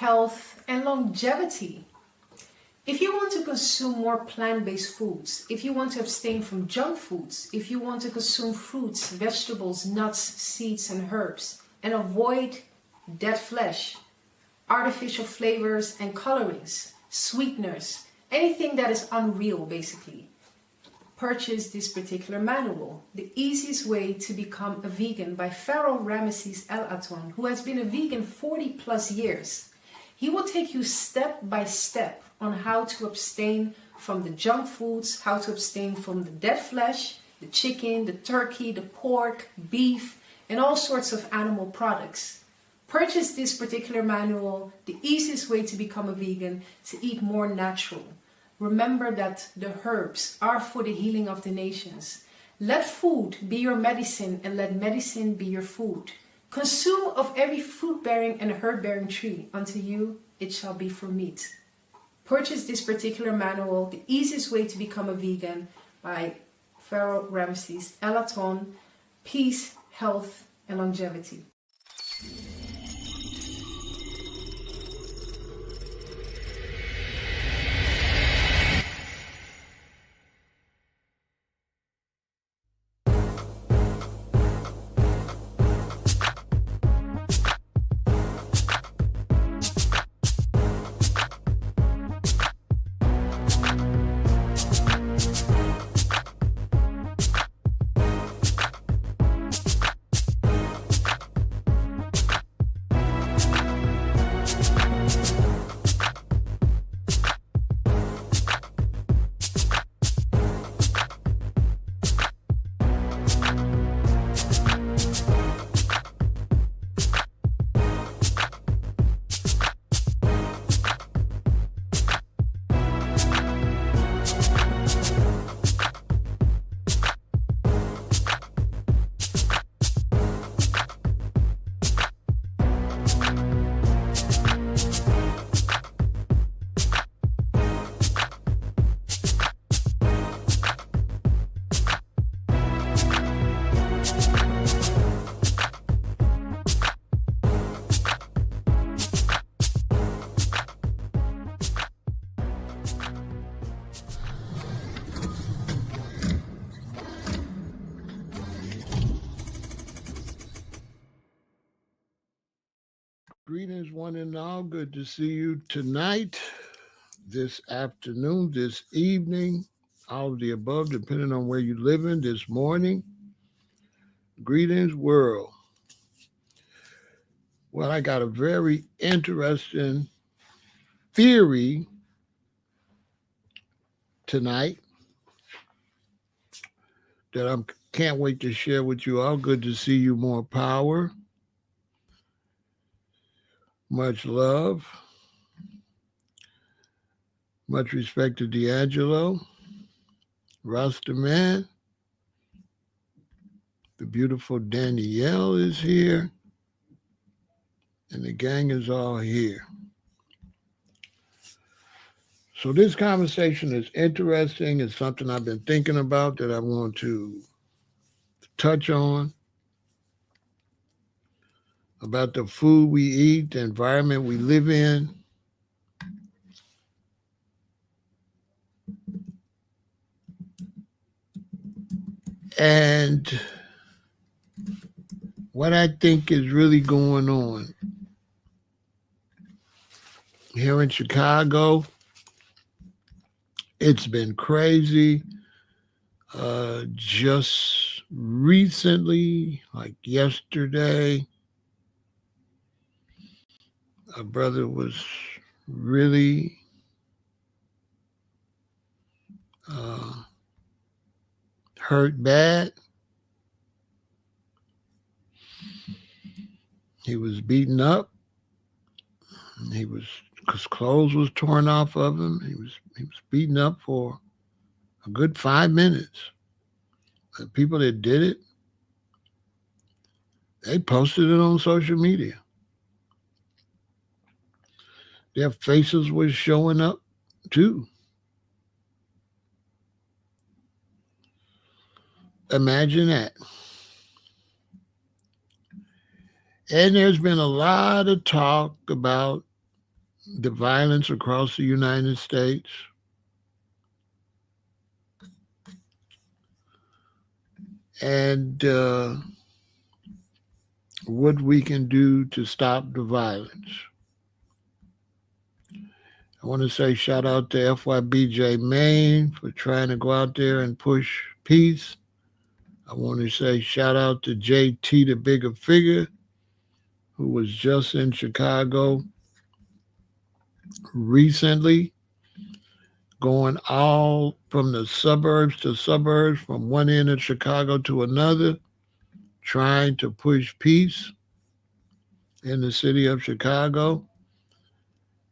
health, and longevity. If you want to consume more plant-based foods, if you want to abstain from junk foods, if you want to consume fruits, vegetables, nuts, seeds, and herbs, and avoid dead flesh, artificial flavors and colorings, sweeteners, anything that is unreal basically, purchase this particular manual, The Easiest Way to Become a Vegan by Pharaoh Ramesses El Aton, who has been a vegan 40 plus years. He will take you step by step on how to abstain from the junk foods, how to abstain from the dead flesh, the chicken, the turkey, the pork, beef, and all sorts of animal products. Purchase this particular manual, The Easiest Way to Become a Vegan, to eat more natural. Remember that the herbs are for the healing of the nations. Let food be your medicine and let medicine be your food. Consume of every fruit-bearing and herb-bearing tree. Unto you it shall be for meat. Purchase this particular manual, The Easiest Way to Become a Vegan by Pharaoh Ramesses El Aton. Peace, health, and longevity. Greetings, one and all. Good to see you tonight, this afternoon, this evening, all of the above, depending on where you're living this morning. Greetings, world. Well, I got a very interesting theory tonight that I can't wait to share with you all. Good to see you. More power. Much love. Much respect to D'Angelo, Rasta Man. The beautiful Danielle is here. And the gang is all here. So this conversation is interesting. It's something I've been thinking about that I want to touch on. About the food we eat, the environment we live in. And what I think is really going on here in Chicago. It's been crazy. Just recently, like yesterday, a brother was really hurt bad. He was beaten up. His clothes was torn off of him. He was beaten up for a good 5 minutes. The people that did it, they posted it on social media. Their faces were showing up too. Imagine that. And there's been a lot of talk about the violence across the United States, and what we can do to stop the violence. I want to say shout out to FYBJ Maine for trying to go out there and push peace. I want to say shout out to JT the Bigger Figure, who was just in Chicago recently, going all from the suburbs to suburbs, from one end of Chicago to another, trying to push peace in the city of Chicago.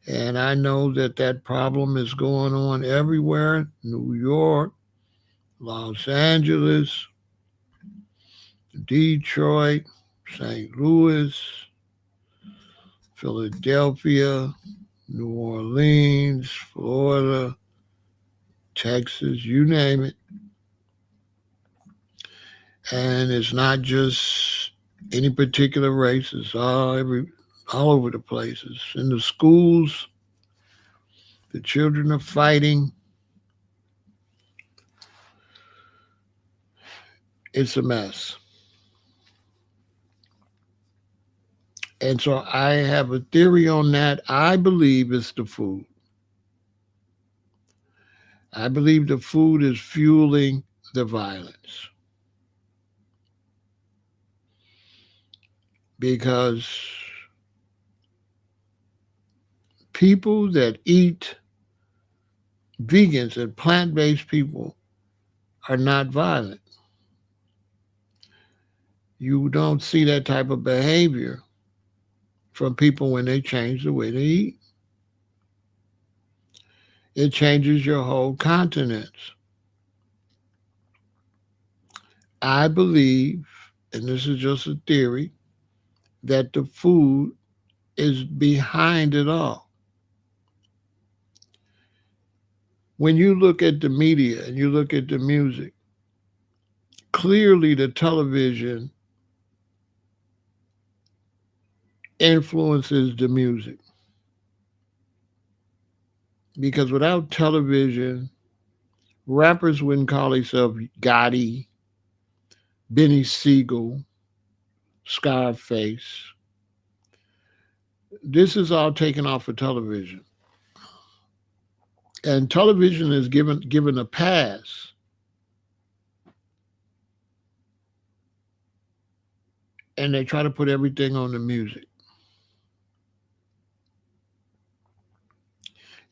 And I know that that problem is going on everywhere: New York, Los Angeles, Detroit, St. Louis, Philadelphia, New Orleans, Florida, Texas, you name it. And it's not just any particular race, it's all over the places. In the schools, the children are fighting. It's a mess. And so I have a theory on that. I believe it's the food. I believe the food is fueling the violence because people that eat, vegans and plant based people, are not violent. You don't see that type of behavior from people when they change the way they eat. It changes your whole continents. I believe, and this is just a theory, that the food is behind it all. When you look at the media and you look at the music, clearly the television influences the music. Because without television, rappers wouldn't call themselves Gotti, Benny Siegel, Scarface. This is all taken off of television. And television is given a pass. And they try to put everything on the music.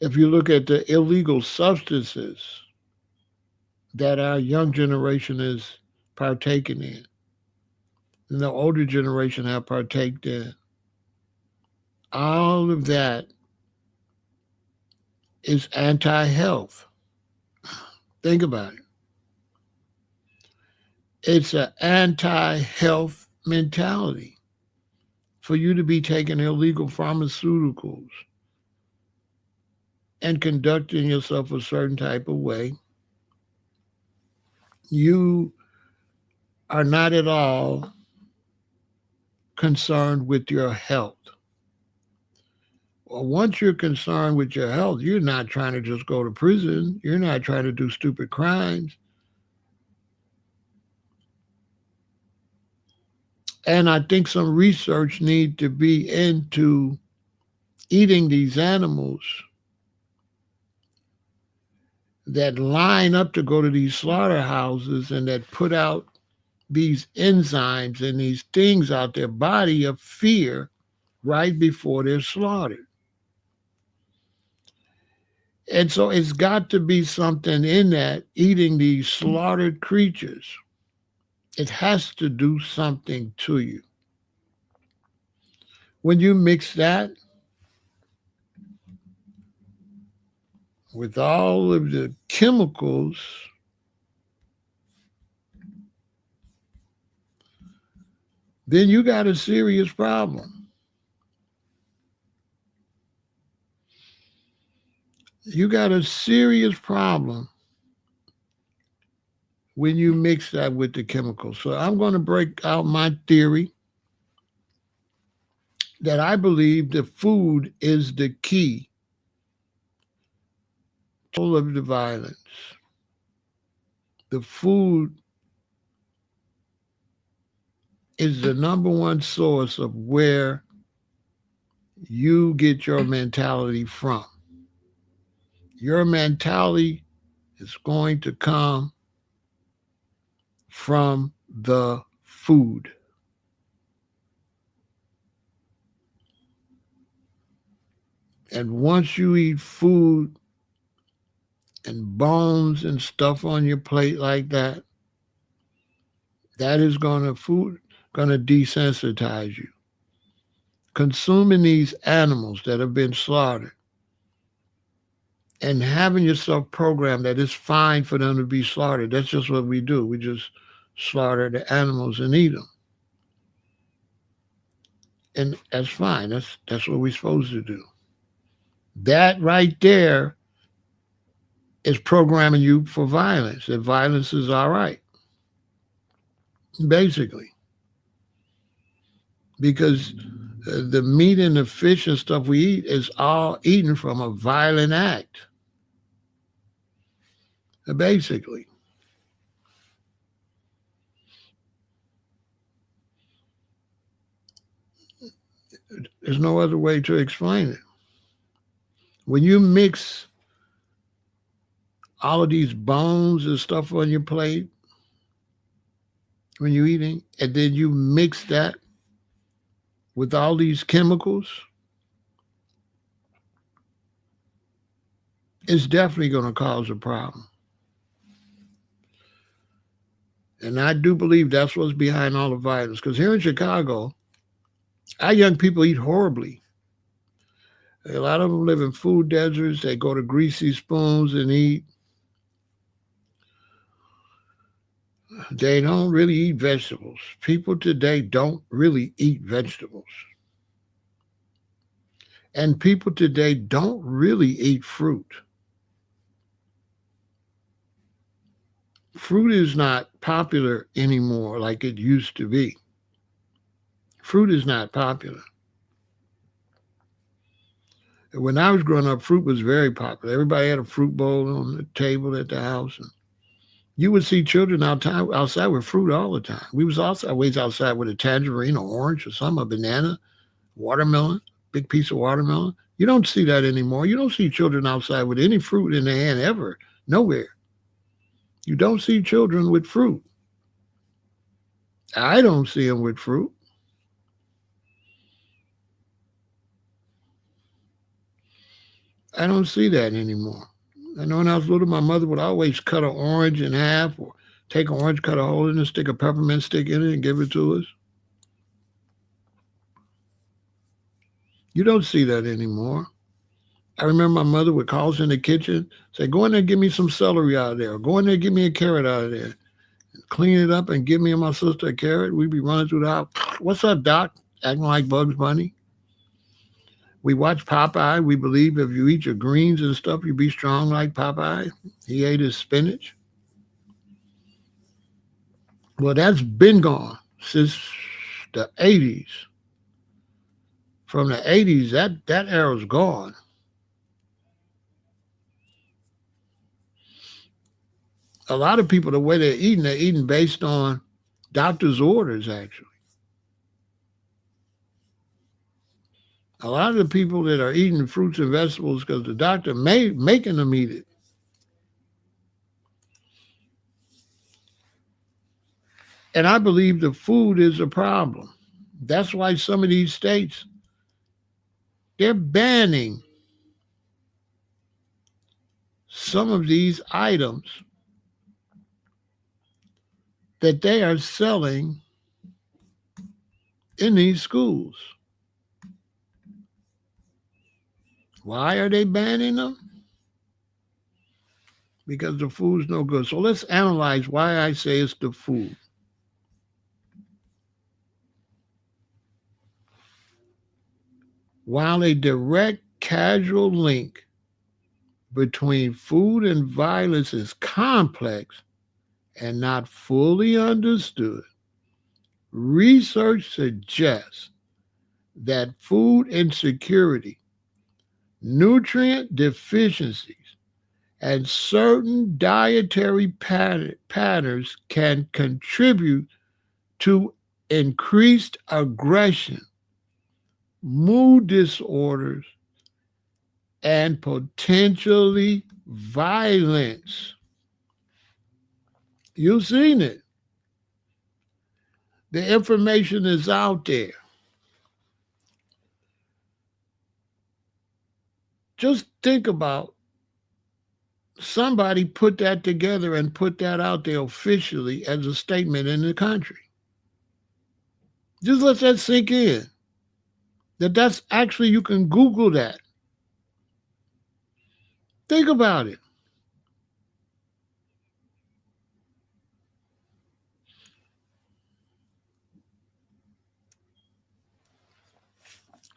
If you look at the illegal substances that our young generation is partaking in, and the older generation have partaken in, all of that is anti-health. Think about it. It's an anti-health mentality for you to be taking illegal pharmaceuticals and conducting yourself a certain type of way. You are not at all concerned with your health. Well, once you're concerned with your health, you're not trying to just go to prison. You're not trying to do stupid crimes. And I think some research need to be into eating these animals that line up to go to these slaughterhouses and that put out these enzymes and these things out their body of fear right before they're slaughtered. And so it's got to be something in that, eating these slaughtered creatures. It has to do something to you. When you mix that with all of the chemicals, then you got a serious problem. You got a serious problem when you mix that with the chemicals. So I'm going to break out my theory that I believe the food is the key to all of the violence. The food is the number one source of where you get your mentality from. Your mentality is going to come from the food. And once you eat food and bones and stuff on your plate like that, that is going to desensitize you. Consuming these animals that have been slaughtered and having yourself programmed that it's fine for them to be slaughtered. That's just what we do. We just slaughter the animals and eat them. And that's fine. That's what we're supposed to do. That right there is programming you for violence. That violence is all right, basically. Because the meat and the fish and stuff we eat is all eaten from a violent act. Basically. There's no other way to explain it. When you mix all of these bones and stuff on your plate when you're eating, and then you mix that with all these chemicals, it's definitely going to cause a problem. And I do believe that's what's behind all the violence. Because here in Chicago, our young people eat horribly. A lot of them live in food deserts. They go to greasy spoons and eat. They don't really eat vegetables. People today don't really eat vegetables. And people today don't really eat fruit. Fruit is not popular anymore like it used to be. Fruit is not popular. When I was growing up, fruit was very popular. Everybody had a fruit bowl on the table at the house. And you would see children outside with fruit all the time. We was also always outside with a tangerine or orange or some, a banana, watermelon, big piece of watermelon. You don't see that anymore. You don't see children outside with any fruit in their hand ever, nowhere. You don't see children with fruit. I don't see them with fruit. I don't see that anymore. I know when I was little, my mother would always cut an orange in half or take an orange, cut a hole in it, stick a peppermint stick in it and give it to us. You don't see that anymore. I remember my mother would call us in the kitchen, say, go in there and give me some celery out of there. Or go in there and give me a carrot out of there. Clean it up and give me and my sister a carrot. We'd be running through the house. What's up, Doc? Acting like Bugs Bunny. We watch Popeye. We believe if you eat your greens and stuff, you be strong like Popeye. He ate his spinach. Well, that's been gone since the 80s. From the 80s, that era's gone. A lot of people, the way they're eating based on doctor's orders, actually. A lot of the people that are eating fruits and vegetables because the doctor making them eat it. And I believe the food is a problem. That's why some of these states, they're banning some of these items that they are selling in these schools. Why are they banning them? Because the food's no good. So let's analyze why I say it's the food. While a direct causal link between food and violence is complex and not fully understood, research suggests that food insecurity, nutrient deficiencies, and certain dietary patterns can contribute to increased aggression, mood disorders, and potentially violence. You've seen it. The information is out there. Just think about somebody put that together and put that out there officially as a statement in the country. Just let that sink in. That's actually, you can Google that. Think about it.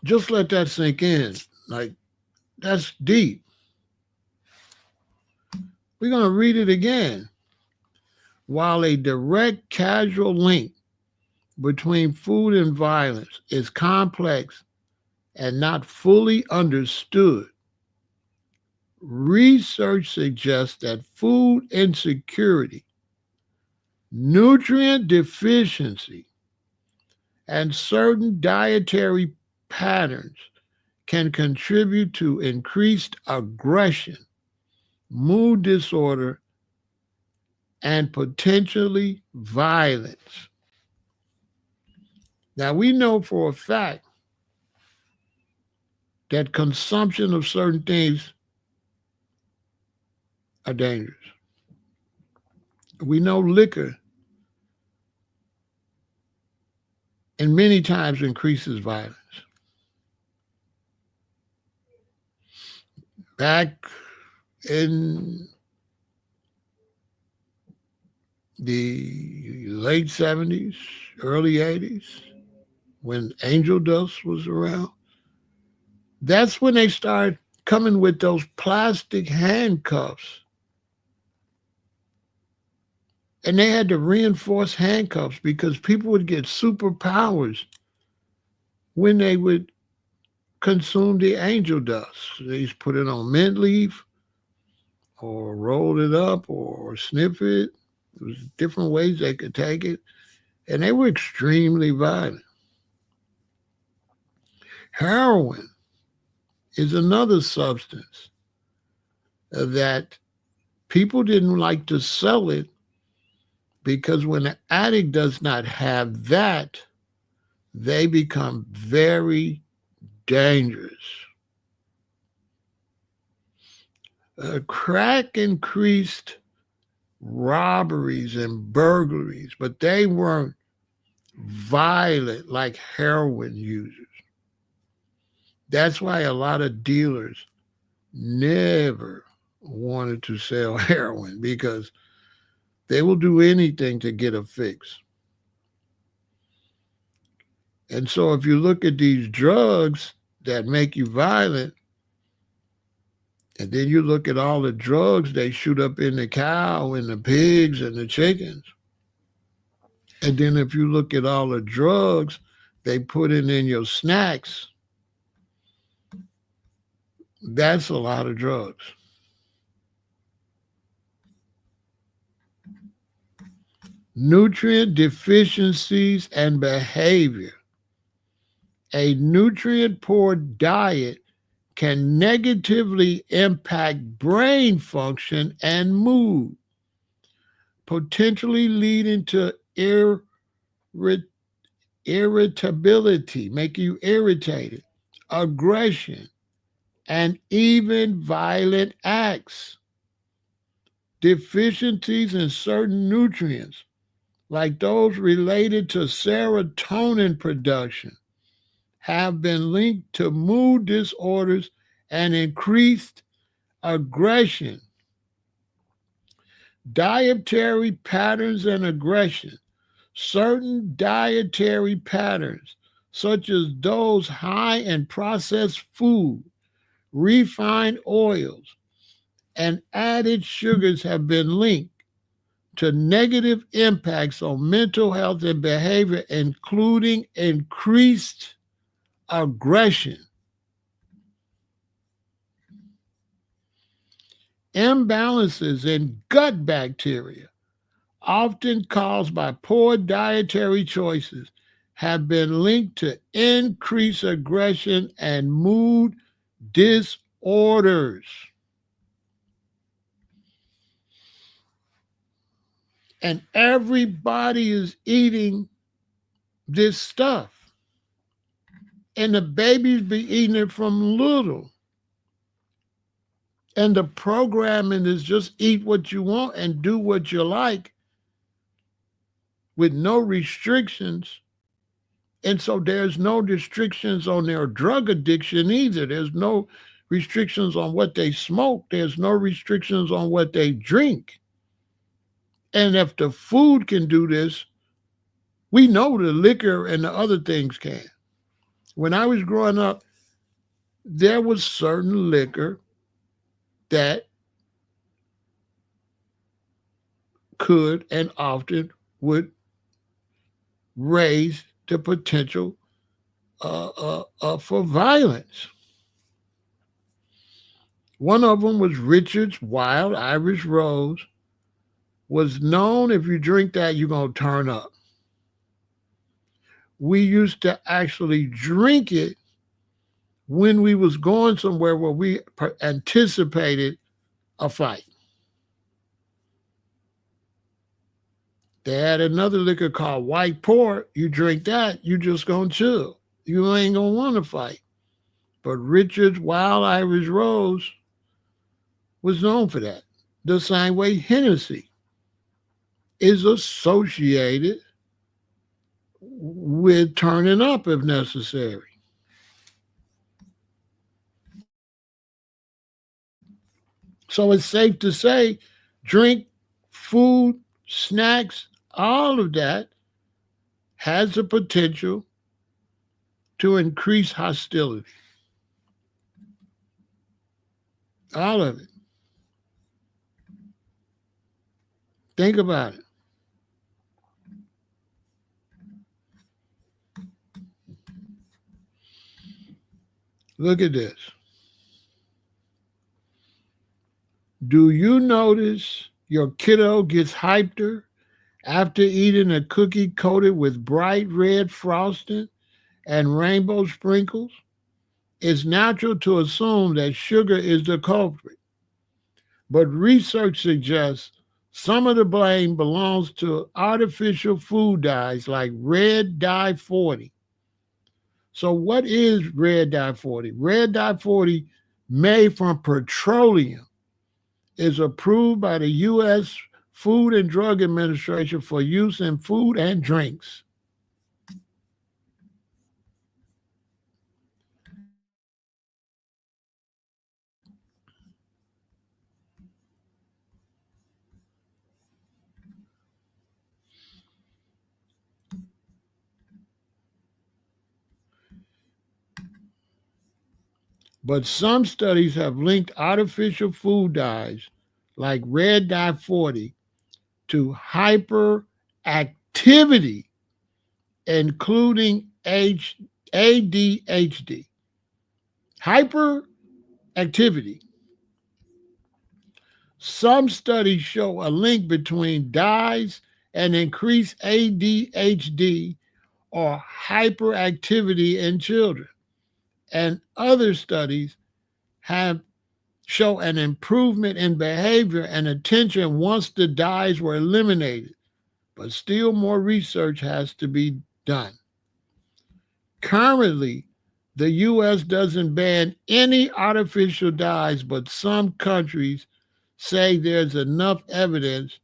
Just let that sink in. Like, that's deep. We're going to read it again. While a direct causal link between food and violence is complex and not fully understood, research suggests that food insecurity, nutrient deficiency, and certain dietary patterns can contribute to increased aggression, mood disorder, and potentially violence. Now, we know for a fact that consumption of certain things are dangerous. We know liquor and many times increases violence. Back in the late 70s, early 80s, when angel dust was around, that's when they started coming with those plastic handcuffs. And they had to reinforce handcuffs because people would get superpowers when they would consume the angel dust. They just put it on mint leaf or roll it up or sniff it. There was different ways they could take it. And they were extremely violent. Heroin is another substance that people didn't like to sell it because when an addict does not have that, they become very dangerous. Crack increased robberies and burglaries, but they weren't violent like heroin users. That's why a lot of dealers never wanted to sell heroin, because they will do anything to get a fix. And so if you look at these drugs that make you violent, and then you look at all the drugs they shoot up in the cow and the pigs and the chickens, and then if you look at all the drugs they put in your snacks, that's a lot of drugs. Nutrient deficiencies and behavior. A nutrient-poor diet can negatively impact brain function and mood, potentially leading to irritability, make you irritated, aggression, and even violent acts. Deficiencies in certain nutrients, like those related to serotonin production, have been linked to mood disorders and increased aggression. Dietary patterns and aggression. Certain dietary patterns, such as those high in processed food, refined oils, and added sugars, have been linked to negative impacts on mental health and behavior, including increased aggression, imbalances in gut bacteria, often caused by poor dietary choices, have been linked to increased aggression and mood disorders. And everybody is eating this stuff. And the babies be eating it from little. And the programming is just eat what you want and do what you like with no restrictions. And so there's no restrictions on their drug addiction either. There's no restrictions on what they smoke. There's no restrictions on what they drink. And if the food can do this, we know the liquor and the other things can. When I was growing up, there was certain liquor that could and often would raise the potential for violence. One of them was Richard's Wild Irish Rose. Was known if you drink that, you're going to turn up. We used to actually drink it when we was going somewhere where we anticipated a fight. They had another liquor called White Port. You drink that, you just going to chill. You ain't going to want to fight. But Richard's Wild Irish Rose was known for that. The same way Hennessy is associated with turning up if necessary. So it's safe to say drink, food, snacks, all of that has the potential to increase hostility. All of it. Think about it. Look at this. Do you notice your kiddo gets hyper after eating a cookie coated with bright red frosting and rainbow sprinkles? It's natural to assume that sugar is the culprit, but research suggests some of the blame belongs to artificial food dyes like red dye 40. So what is red dye 40? Red dye 40, made from petroleum, is approved by the U.S. Food and Drug Administration for use in food and drinks. But some studies have linked artificial food dyes like red dye 40 to hyperactivity, including ADHD. Hyperactivity. Some studies show a link between dyes and increased ADHD or hyperactivity in children. And other studies have show an improvement in behavior and attention once the dyes were eliminated. But still more research has to be done. Currently, the U.S. doesn't ban any artificial dyes, but some countries say there's enough evidence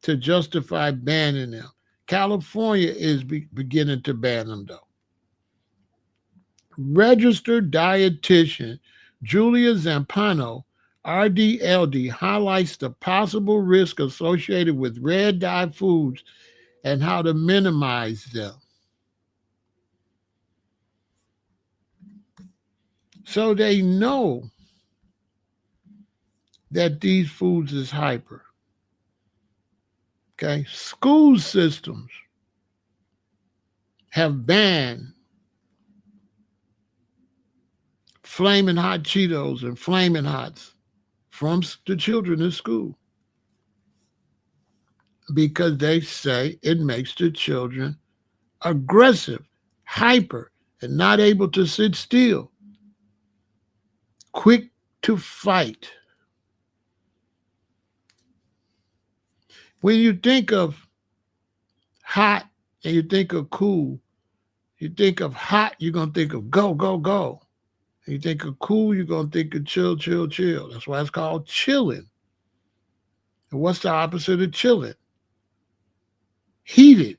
to justify banning them. California is beginning to ban them, though. Registered dietitian Julia Zampano, RDLD, highlights the possible risk associated with red dye foods and how to minimize them. So they know that these foods is hyper. Okay, school systems have banned flaming hot Cheetos and flaming hots from the children in school because they say it makes the children aggressive, hyper, and not able to sit still, quick to fight. When you think of hot and you think of cool, you think of hot, you're going to think of go, go, go. And you think of cool, you're going to think of chill, chill, chill. That's why it's called chilling. And what's the opposite of chilling? Heated.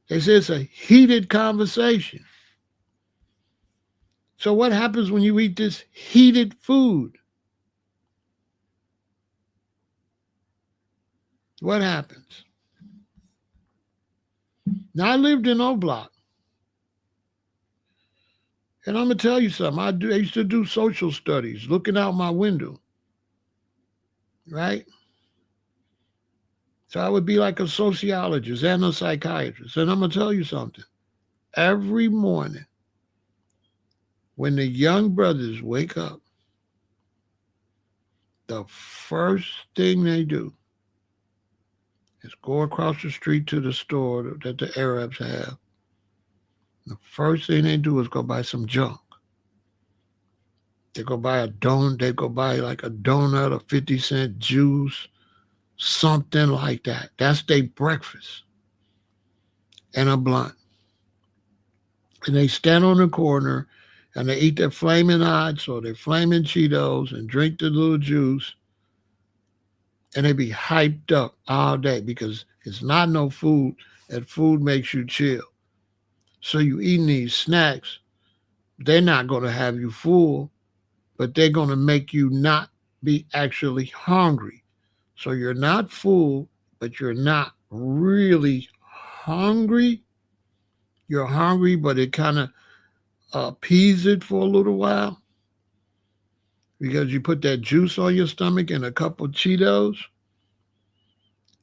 They say it's a heated conversation. So what happens when you eat this heated food? What happens? Now, I lived in O Block. And I'm going to tell you something. I used to do social studies, looking out my window. Right? So I would be like a sociologist and a psychiatrist. And I'm going to tell you something. Every morning, when the young brothers wake up, the first thing they do is go across the street to the store that the Arabs have. The first thing they do is go buy some junk. They go buy a donut. They go buy like a donut, a 50-cent juice, something like that. That's their breakfast. And a blunt. And they stand on the corner and they eat their flaming hots or their flaming Cheetos and drink the little juice. And they be hyped up all day because it's not no food, and food makes you chill. So you eating these snacks, they're not going to have you full, but they're going to make you not be actually hungry. So you're not full, but you're not really hungry. You're hungry, but it kind of appease it for a little while because you put that juice on your stomach and a couple Cheetos,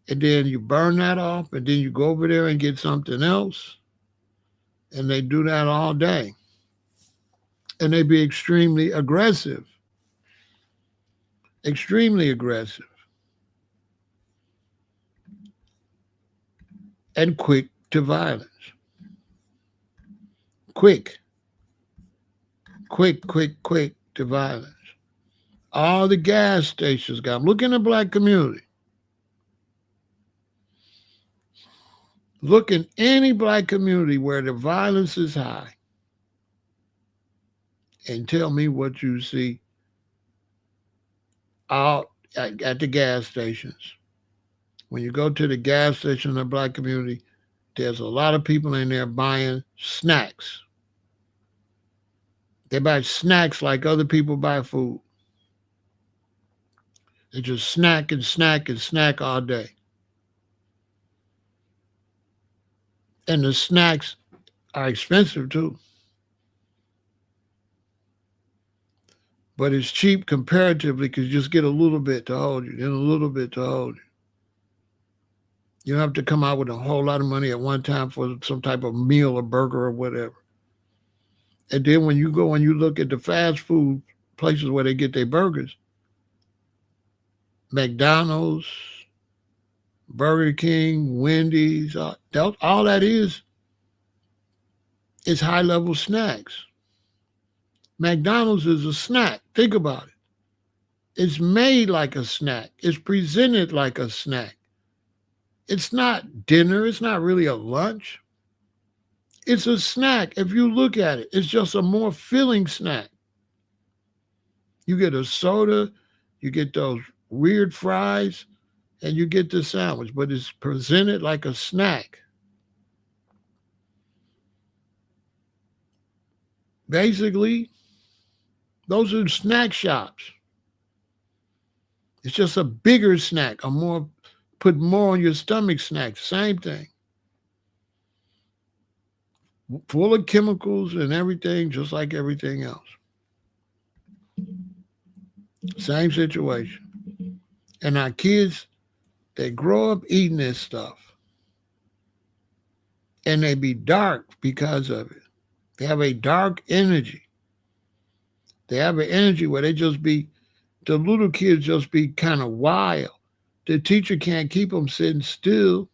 and then you burn that off, and then you go over there and get something else, and they do that all day. And they be extremely aggressive, and quick to violence. Quick to violence. All the gas stations got. Look in the black community. Look in any black community where the violence is high and tell me what you see out at the gas stations. When you go to the gas station in the black community, there's a lot of people in there buying snacks. They buy snacks like other people buy food. They just snack and snack and snack all day. And the snacks are expensive too. But it's cheap comparatively because you just get a little bit to hold you, then a little bit to hold you. You don't have to come out with a whole lot of money at one time for some type of meal or burger or whatever. And then when you go and you look at the fast food places where they get their burgers, McDonald's, Burger King, Wendy's, all that is high-level snacks. McDonald's is a snack. Think about it. It's made like a snack. It's presented like a snack. It's not dinner. It's not really a lunch. It's a snack. If you look at it, it's just a more filling snack. You get a soda, you get those weird fries, and you get the sandwich, but it's presented like a snack. Basically, those are snack shops. It's just a bigger snack, put more on your stomach snack, same thing. Full of chemicals and everything, just like everything else. Same situation. And our kids, they grow up eating this stuff. And they be dark because of it. They have a dark energy. They have an energy where the little kids just be kind of wild. The teacher can't keep them sitting still.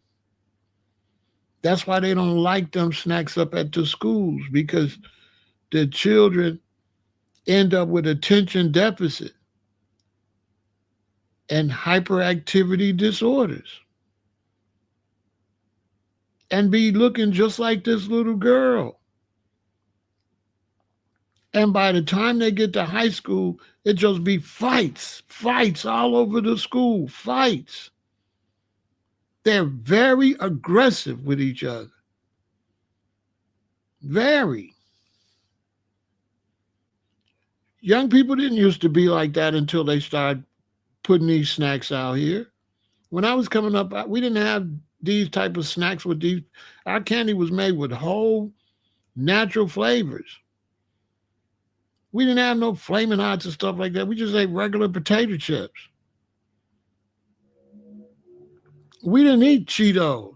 That's why they don't like them snacks up at the schools because the children end up with attention deficit and hyperactivity disorders and be looking just like this little girl. And by the time they get to high school, it just be fights, fights all over the school, fights. They're very aggressive with each other. Very. Young people didn't used to be like that until they started putting these snacks out here. When I was coming up, we didn't have these type of snacks with these. Our candy was made with whole natural flavors. We didn't have no flaming hots and stuff like that. We just ate regular potato chips. We didn't eat Cheetos.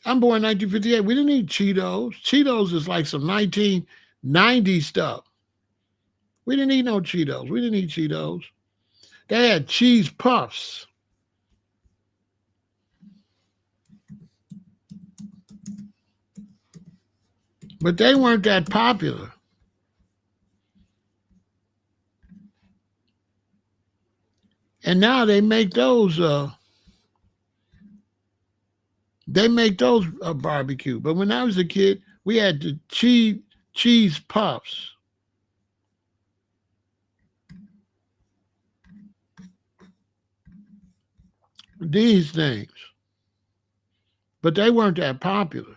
I'm born in 1958. We didn't eat Cheetos. Cheetos is like some 1990 stuff. We didn't eat no Cheetos. We didn't eat Cheetos. They had cheese puffs. But they weren't that popular. And now they make those barbecue. But when I was a kid, we had the cheese puffs. These things. But they weren't that popular.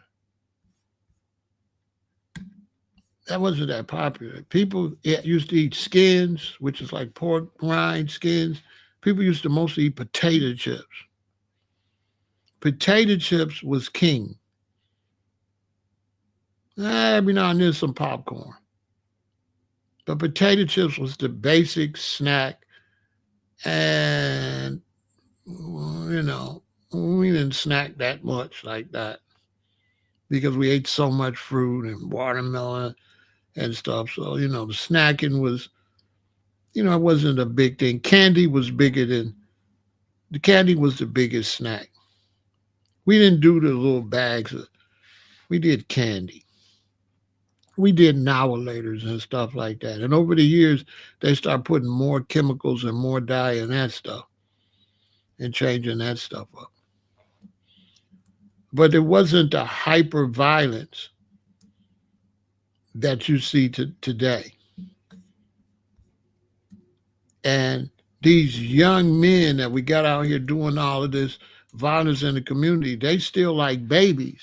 That wasn't that popular. People used to eat skins, which is like pork rind skins. People used to mostly eat potato chips. Potato chips was king. Every now and then some popcorn. But potato chips was the basic snack. And, you know, we didn't snack that much like that because we ate so much fruit and watermelon and stuff. So, the snacking was, it wasn't a big thing. Candy was the candy was the biggest snack. We didn't do the little bags. We did candy. We did novelators and stuff like that. And over the years, they start putting more chemicals and more dye in that stuff and changing that stuff up. But it wasn't the hyper violence that you see today. And these young men that we got out here doing all of this violence in the community, they still like babies.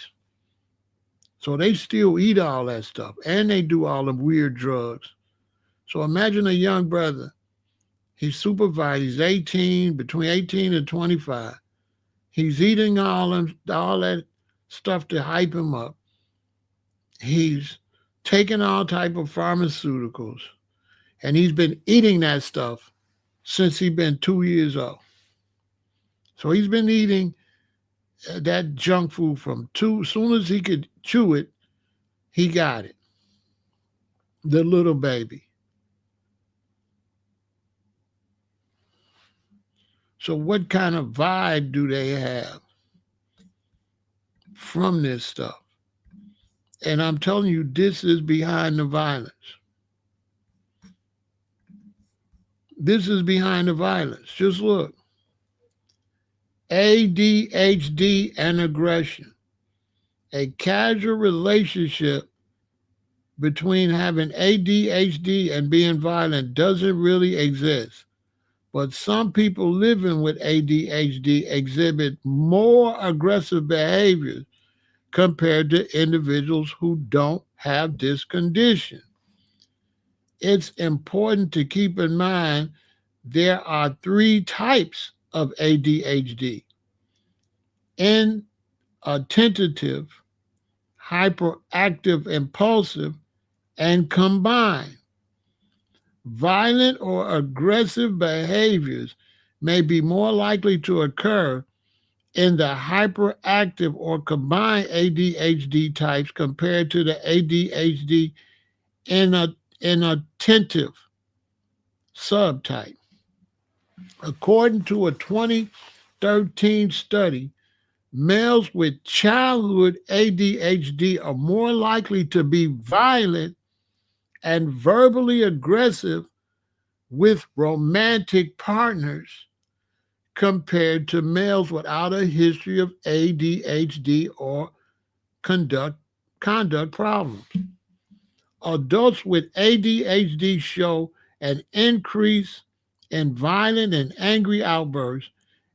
So they still eat all that stuff and they do all the weird drugs. So imagine a young brother. He's supervised. He's 18, between 18 and 25. He's eating all that stuff to hype him up. He's taking all type of pharmaceuticals. And he's been eating that stuff since he's been 2 years old. So he's been eating that junk food as soon as he could chew it, he got it. The little baby. So what kind of vibe do they have from this stuff? And I'm telling you, this is behind the violence. This is behind the violence. Just look. ADHD and aggression. A casual relationship between having ADHD and being violent doesn't really exist. But some people living with ADHD exhibit more aggressive behaviors compared to individuals who don't have this condition. It's important to keep in mind there are 3 types of ADHD: inattentive, hyperactive, impulsive, and combined. Violent or aggressive behaviors may be more likely to occur in the hyperactive or combined ADHD types compared to the ADHD inattentive subtype. According to a 2013 study, males with childhood ADHD are more likely to be violent and verbally aggressive with romantic partners compared to males without a history of ADHD or conduct problems. Adults with ADHD show an increase in violent and angry outbursts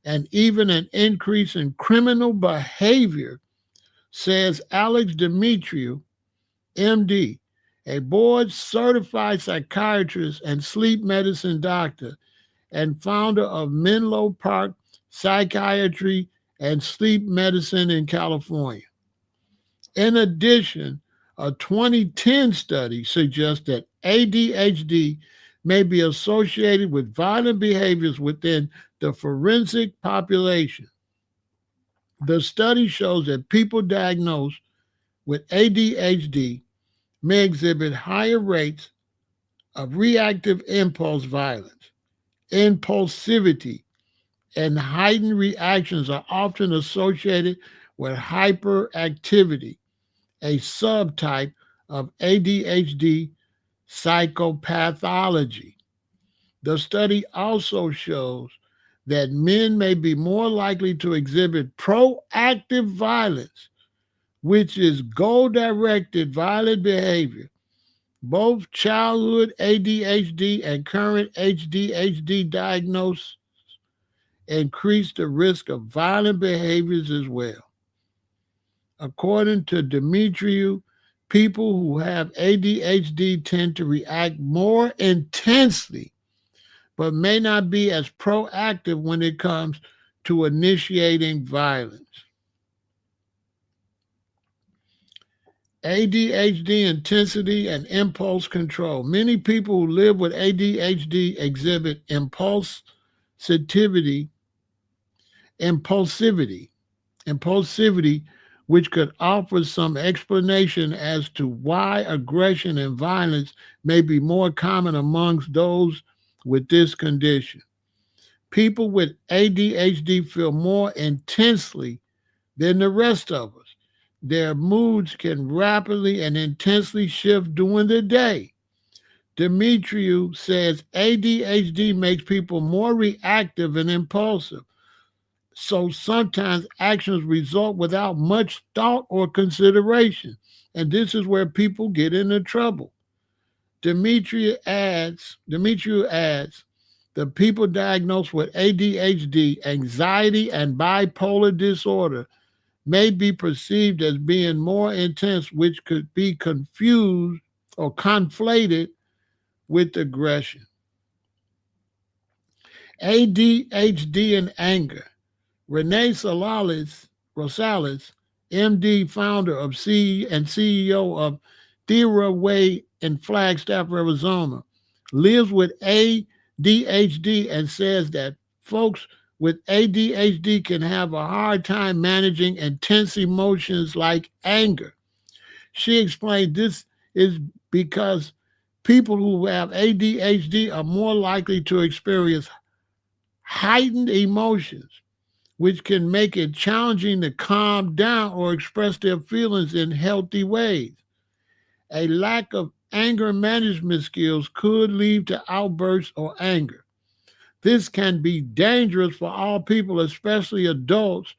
and even an increase in criminal behavior, says Alex Demetriou, MD, a board certified psychiatrist and sleep medicine doctor and founder of Menlo Park Psychiatry and Sleep Medicine in California. In addition, a 2010 study suggests that ADHD may be associated with violent behaviors within the forensic population. The study shows that people diagnosed with ADHD may exhibit higher rates of reactive impulse violence, impulsivity, and heightened reactions are often associated with hyperactivity, a subtype of ADHD psychopathology. The study also shows that men may be more likely to exhibit proactive violence, which is goal-directed violent behavior. Both childhood ADHD and current ADHD diagnosis increase the risk of violent behaviors as well. According to Demetriou, people who have ADHD tend to react more intensely, but may not be as proactive when it comes to initiating violence. ADHD intensity and impulse control. Many people who live with ADHD exhibit impulsivity, which could offer some explanation as to why aggression and violence may be more common amongst those with this condition. People with ADHD feel more intensely than the rest of us. Their moods can rapidly and intensely shift during the day. Demetriou says ADHD makes people more reactive and impulsive. So sometimes actions result without much thought or consideration. And this is where people get into trouble. Demetriou adds, the people diagnosed with ADHD, anxiety, and bipolar disorder may be perceived as being more intense, which could be confused or conflated with aggression. ADHD and anger. Renee Rosales, MD, founder of and CEO of Thera Way in Flagstaff, Arizona, lives with ADHD and says that folks with ADHD can have a hard time managing intense emotions like anger. She explained this is because people who have ADHD are more likely to experience heightened emotions, which can make it challenging to calm down or express their feelings in healthy ways. A lack of anger management skills could lead to outbursts or anger. This can be dangerous for all people, especially adults,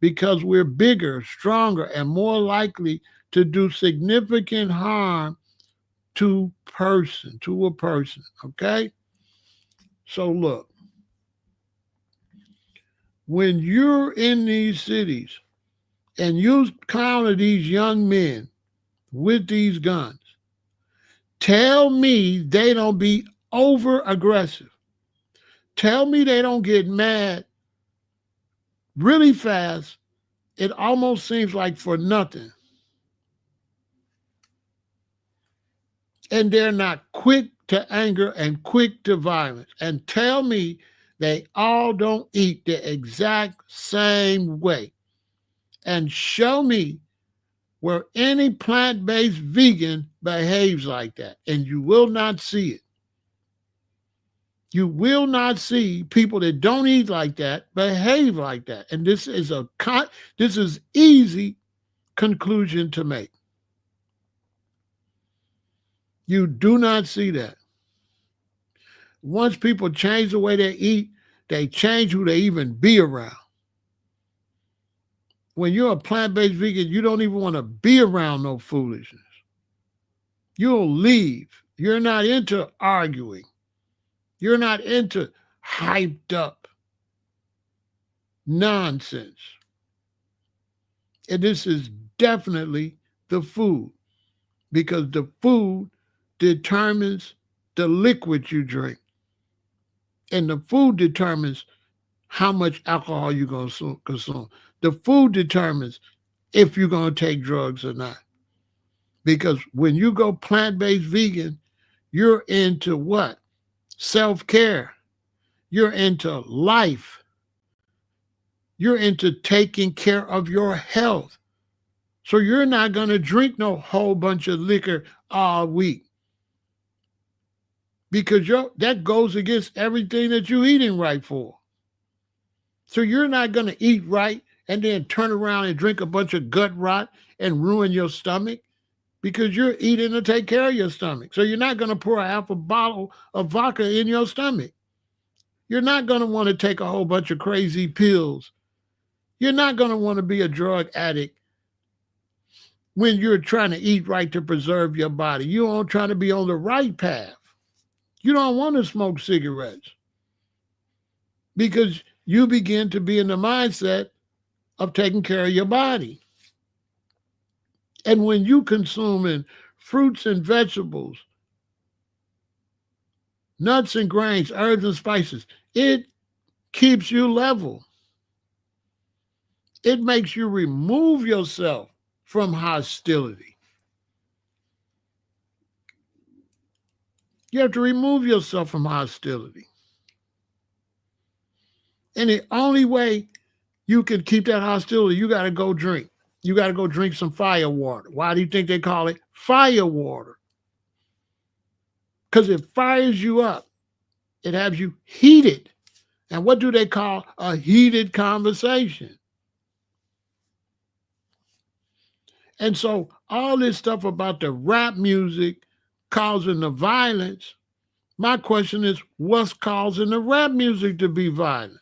because we're bigger, stronger, and more likely to do significant harm to a person, okay? So look, when you're in these cities and you encounter these young men with these guns, tell me they don't be over aggressive. Tell me they don't get mad really fast. It almost seems like for nothing. And they're not quick to anger and quick to violence. And tell me they all don't eat the exact same way. And show me where any plant-based vegan behaves like that, and you will not see it. You will not see people that don't eat like that behave like that. And this is easy conclusion to make. You do not see that. Once people change the way they eat, they change who they even be around. When you're a plant-based vegan, you don't even want to be around no foolishness. You'll leave. You're not into arguing. You're not into hyped up nonsense. And this is definitely the food, because the food determines the liquid you drink. And the food determines how much alcohol you're going to consume. The food determines if you're going to take drugs or not. Because when you go plant-based vegan, you're into what? Self-care. You're into life. You're into taking care of your health. So you're not going to drink no whole bunch of liquor all week, because that goes against everything that you're eating right for. So you're not going to eat right and then turn around and drink a bunch of gut rot and ruin your stomach, because you're eating to take care of your stomach. So you're not going to pour half a bottle of vodka in your stomach. You're not going to want to take a whole bunch of crazy pills. You're not going to want to be a drug addict when you're trying to eat right to preserve your body. You're trying to be on the right path. You don't want to smoke cigarettes, because you begin to be in the mindset of taking care of your body. And when you consuming fruits and vegetables, nuts and grains, herbs and spices, it keeps you level. It makes you remove yourself from hostility. You have to remove yourself from hostility. And the only way you can keep that hostility, you got to go drink. You got to go drink some fire water. Why do you think they call it fire water? Because it fires you up. It has you heated. And what do they call a heated conversation? And so all this stuff about the rap music causing the violence, my question is, what's causing the rap music to be violent?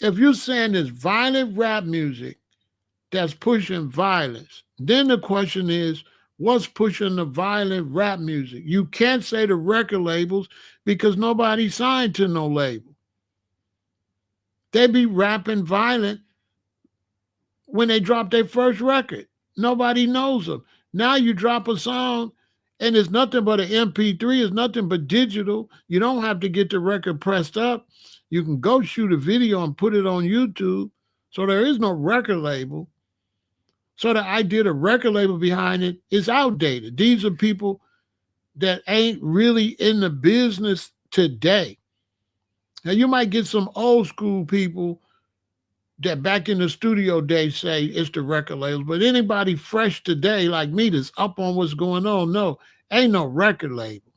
If you're saying there's violent rap music that's pushing violence, then the question is, what's pushing the violent rap music? You can't say the record labels, because nobody signed to no label. They be rapping violent when they drop their first record. Nobody knows them. Now you drop a song and it's nothing but an MP3, it's nothing but digital. You don't have to get the record pressed up. You can go shoot a video and put it on YouTube. So there is no record label. So the idea of record label behind it is outdated. These are people that ain't really in the business today. Now you might get some old school people that back in the studio days say it's the record labels, but anybody fresh today like me that's up on what's going on, no, ain't no record label.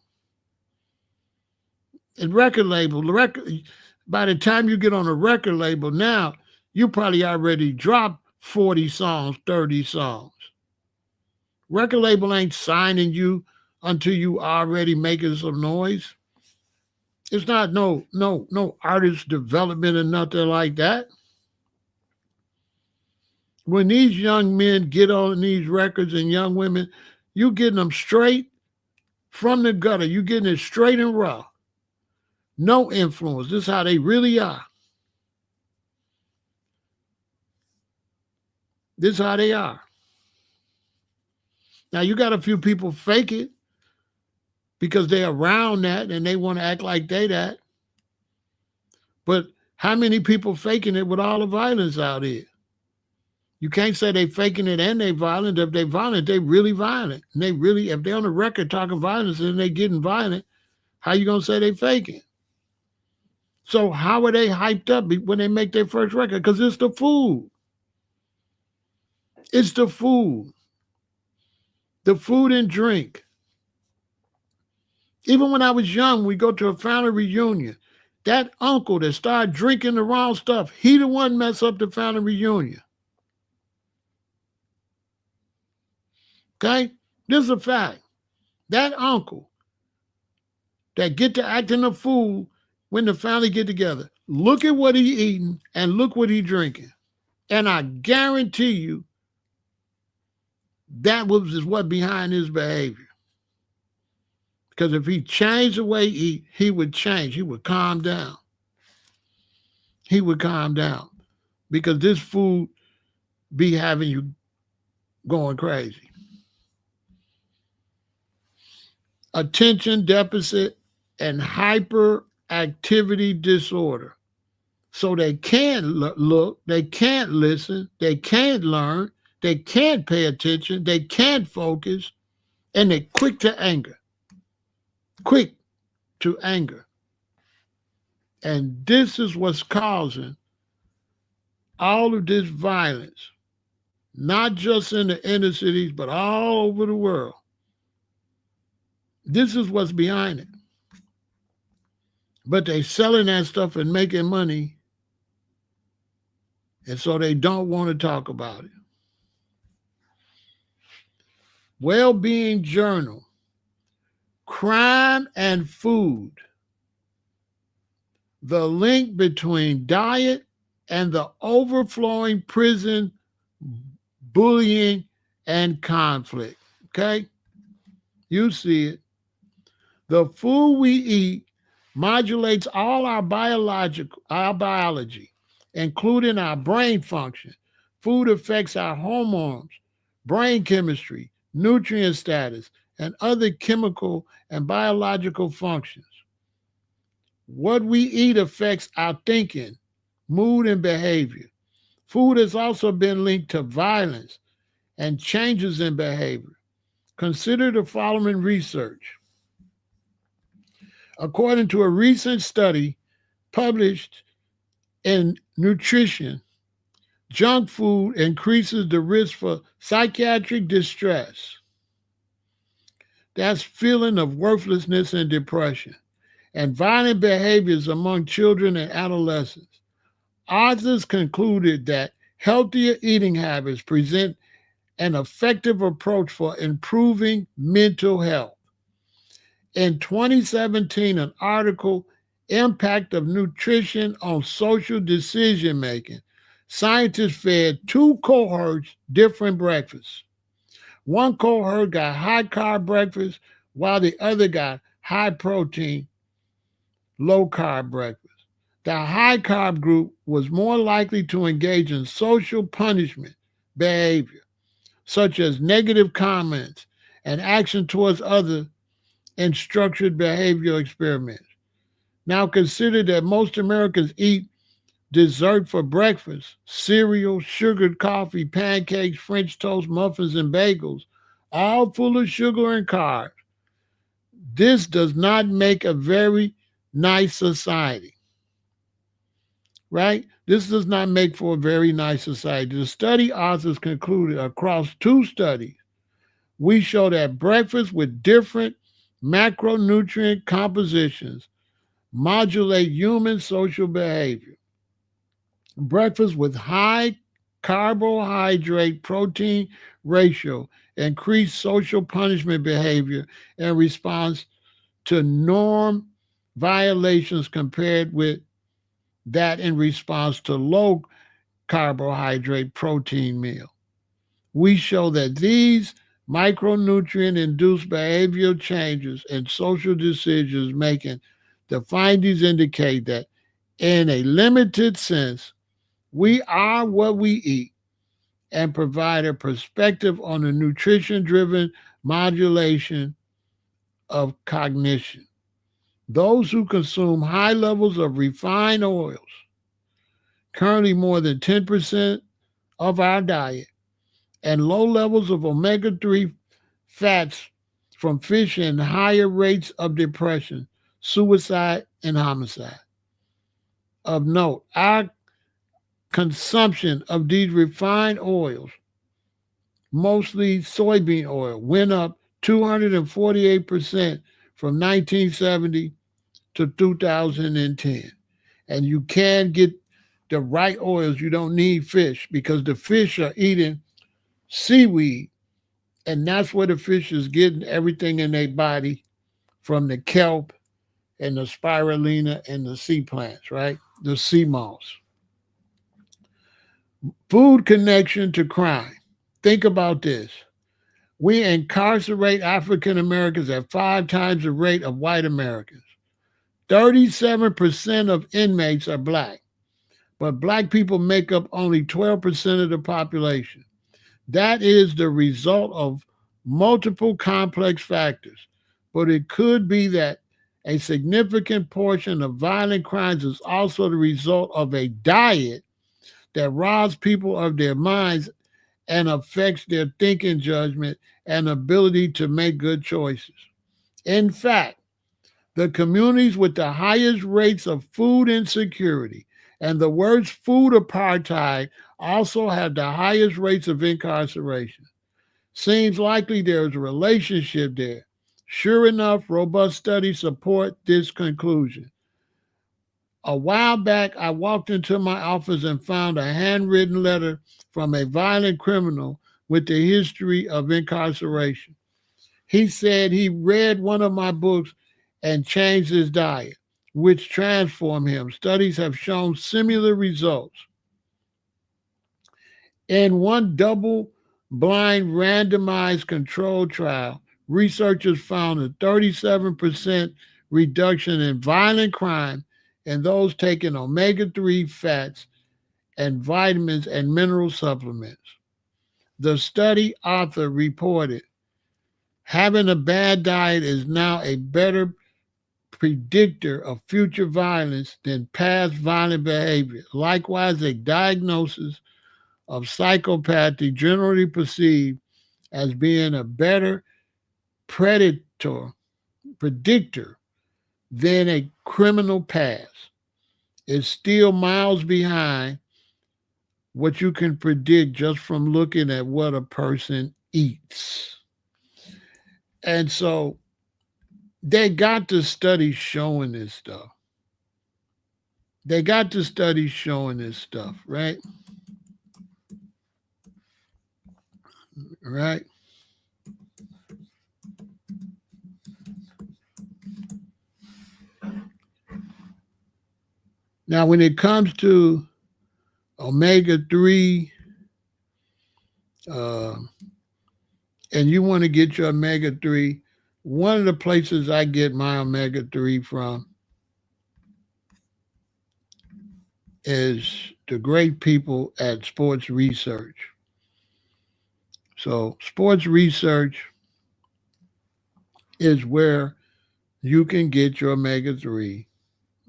And by the time you get on a record label now, you probably already dropped 40 songs, 30 songs. Record label ain't signing you until you already making some noise. It's not no artist development or nothing like that. When these young men get on these records and young women, you getting them straight from the gutter. You getting it straight and raw. No influence. This is how they really are. This is how they are. Now you got a few people fake it because they're around that and they want to act like they that. But how many people faking it with all the violence out here? You can't say they faking it and they violent. If they violent, they really violent. And they really, if they're on the record talking violence and they getting violent, how you gonna say they faking? So how are they hyped up when they make their first record? Because it's the food. It's the food and drink. Even when I was young, we go to a family reunion. That uncle that started drinking the wrong stuff, he the one mess up the family reunion. Okay? This is a fact. That uncle that get to acting a fool when the family get together, look at what he eating and look what he drinking. And I guarantee you that was is what behind his behavior. Because if he changed the way he eat, he would change. He would calm down. He would calm down. Because this food be having you going crazy. Attention deficit and hyperactivity disorder. So they can't look, they can't listen, they can't learn, they can't pay attention, they can't focus, and they're quick to anger. Quick to anger. And this is what's causing all of this violence, not just in the inner cities, but all over the world. This is what's behind it. But they selling that stuff and making money, and so they don't want to talk about it. Well-being journal, crime and food, the link between diet and the overflowing prison, bullying, and conflict. Okay? You see it. The food we eat modulates all our biology, including our brain function. Food affects our hormones, brain chemistry, nutrient status, and other chemical and biological functions. What we eat affects our thinking, mood, and behavior. Food has also been linked to violence and changes in behavior. Consider the following research. According to a recent study published in Nutrition, junk food increases the risk for psychiatric distress. That's feeling of worthlessness and depression, and violent behaviors among children and adolescents. Authors concluded that healthier eating habits present an effective approach for improving mental health. In 2017, an article, Impact of Nutrition on Social Decision Making, scientists fed two cohorts different breakfasts. One cohort got high carb breakfast, while the other got high protein, low carb breakfast. The high carb group was more likely to engage in social punishment behavior, such as negative comments and action towards others in structured behavioral experiments. Now consider that most Americans eat dessert for breakfast: cereal, sugared coffee, pancakes, French toast, muffins, and bagels, all full of sugar and carbs. This does not make a very nice society, right? This does not make for a very nice society. The study authors concluded across two studies, we show that breakfast with different macronutrient compositions modulate human social behavior. Breakfast with high carbohydrate protein ratio increase social punishment behavior in response to norm violations compared with that in response to low carbohydrate protein meal. We show that these micronutrient induced behavioral changes in social decisions making, the findings indicate that in a limited sense, we are what we eat, and provide a perspective on the nutrition driven modulation of cognition. Those who consume high levels of refined oils, currently more than 10% of our diet, and low levels of omega 3 fats from fish, and higher rates of depression, suicide, and homicide. Of note, our consumption of these refined oils mostly soybean oil, went up 248% from 1970 to 2010. And you can get the right oils. You don't need fish because the fish are eating seaweed, and that's where the fish is getting everything in their body from the kelp and the spirulina and the sea plants, right? The sea moss. Food connection to crime. Think about this. We incarcerate African Americans at 5 times the rate of white Americans. 37% of inmates are black, but black people make up only 12% of the population. That is the result of multiple complex factors, but it could be that a significant portion of violent crimes is also the result of a diet that robs people of their minds and affects their thinking judgment and ability to make good choices. In fact, the communities with the highest rates of food insecurity and the worst food apartheid also have the highest rates of incarceration. Seems likely there is a relationship there. Sure enough, robust studies support this conclusion. A while back, I walked into my office and found a handwritten letter from a violent criminal with the history of incarceration. He said he read one of my books and changed his diet, which transformed him. Studies have shown similar results. In one double blind randomized controlled trial, researchers found a 37% reduction in violent crime in those taking omega 3 fats and vitamins and mineral supplements. The study author reported having a bad diet is now a better predictor of future violence than past violent behavior. Likewise, a diagnosis of psychopathy generally perceived as being a better predator predictor than a criminal past is still miles behind what you can predict just from looking at what a person eats. And so they got the studies showing this stuff. They got the studies showing this stuff, right? Right. Now, when it comes to omega 3, uh, and you want to get your omega 3, one of the places I get my omega 3 from is the great people at Sports Research. So, Sports Research is where you can get your omega 3.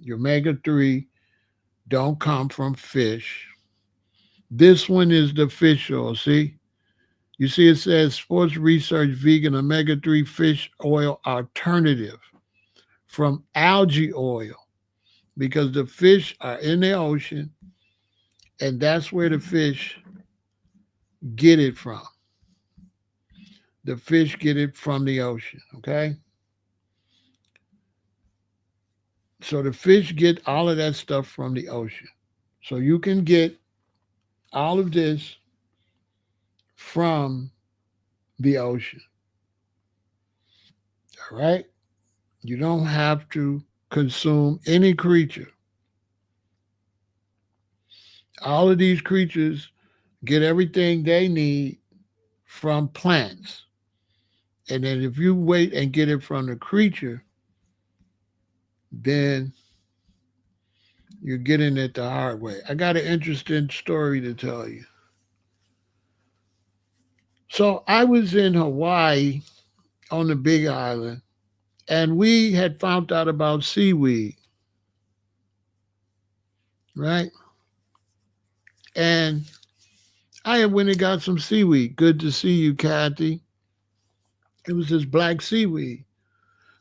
Your omega 3 don't come from fish. This one is the fish oil. See? You see, it says Sports Research Vegan Omega 3 Fish Oil Alternative from algae oil because the fish are in the ocean and that's where the fish get it from. The fish get it from the ocean, okay? So the fish get all of that stuff from the ocean. So you can get all of this from the ocean, all right? You don't have to consume any creature. All of these creatures get everything they need from plants. And then if you wait and get it from the creature, then you're getting it the hard way. I got an interesting story to tell you. So I was in Hawaii on the Big Island, and we had found out about seaweed, right? And I had went and got some seaweed. Good to see you, Kathy. It was this black seaweed.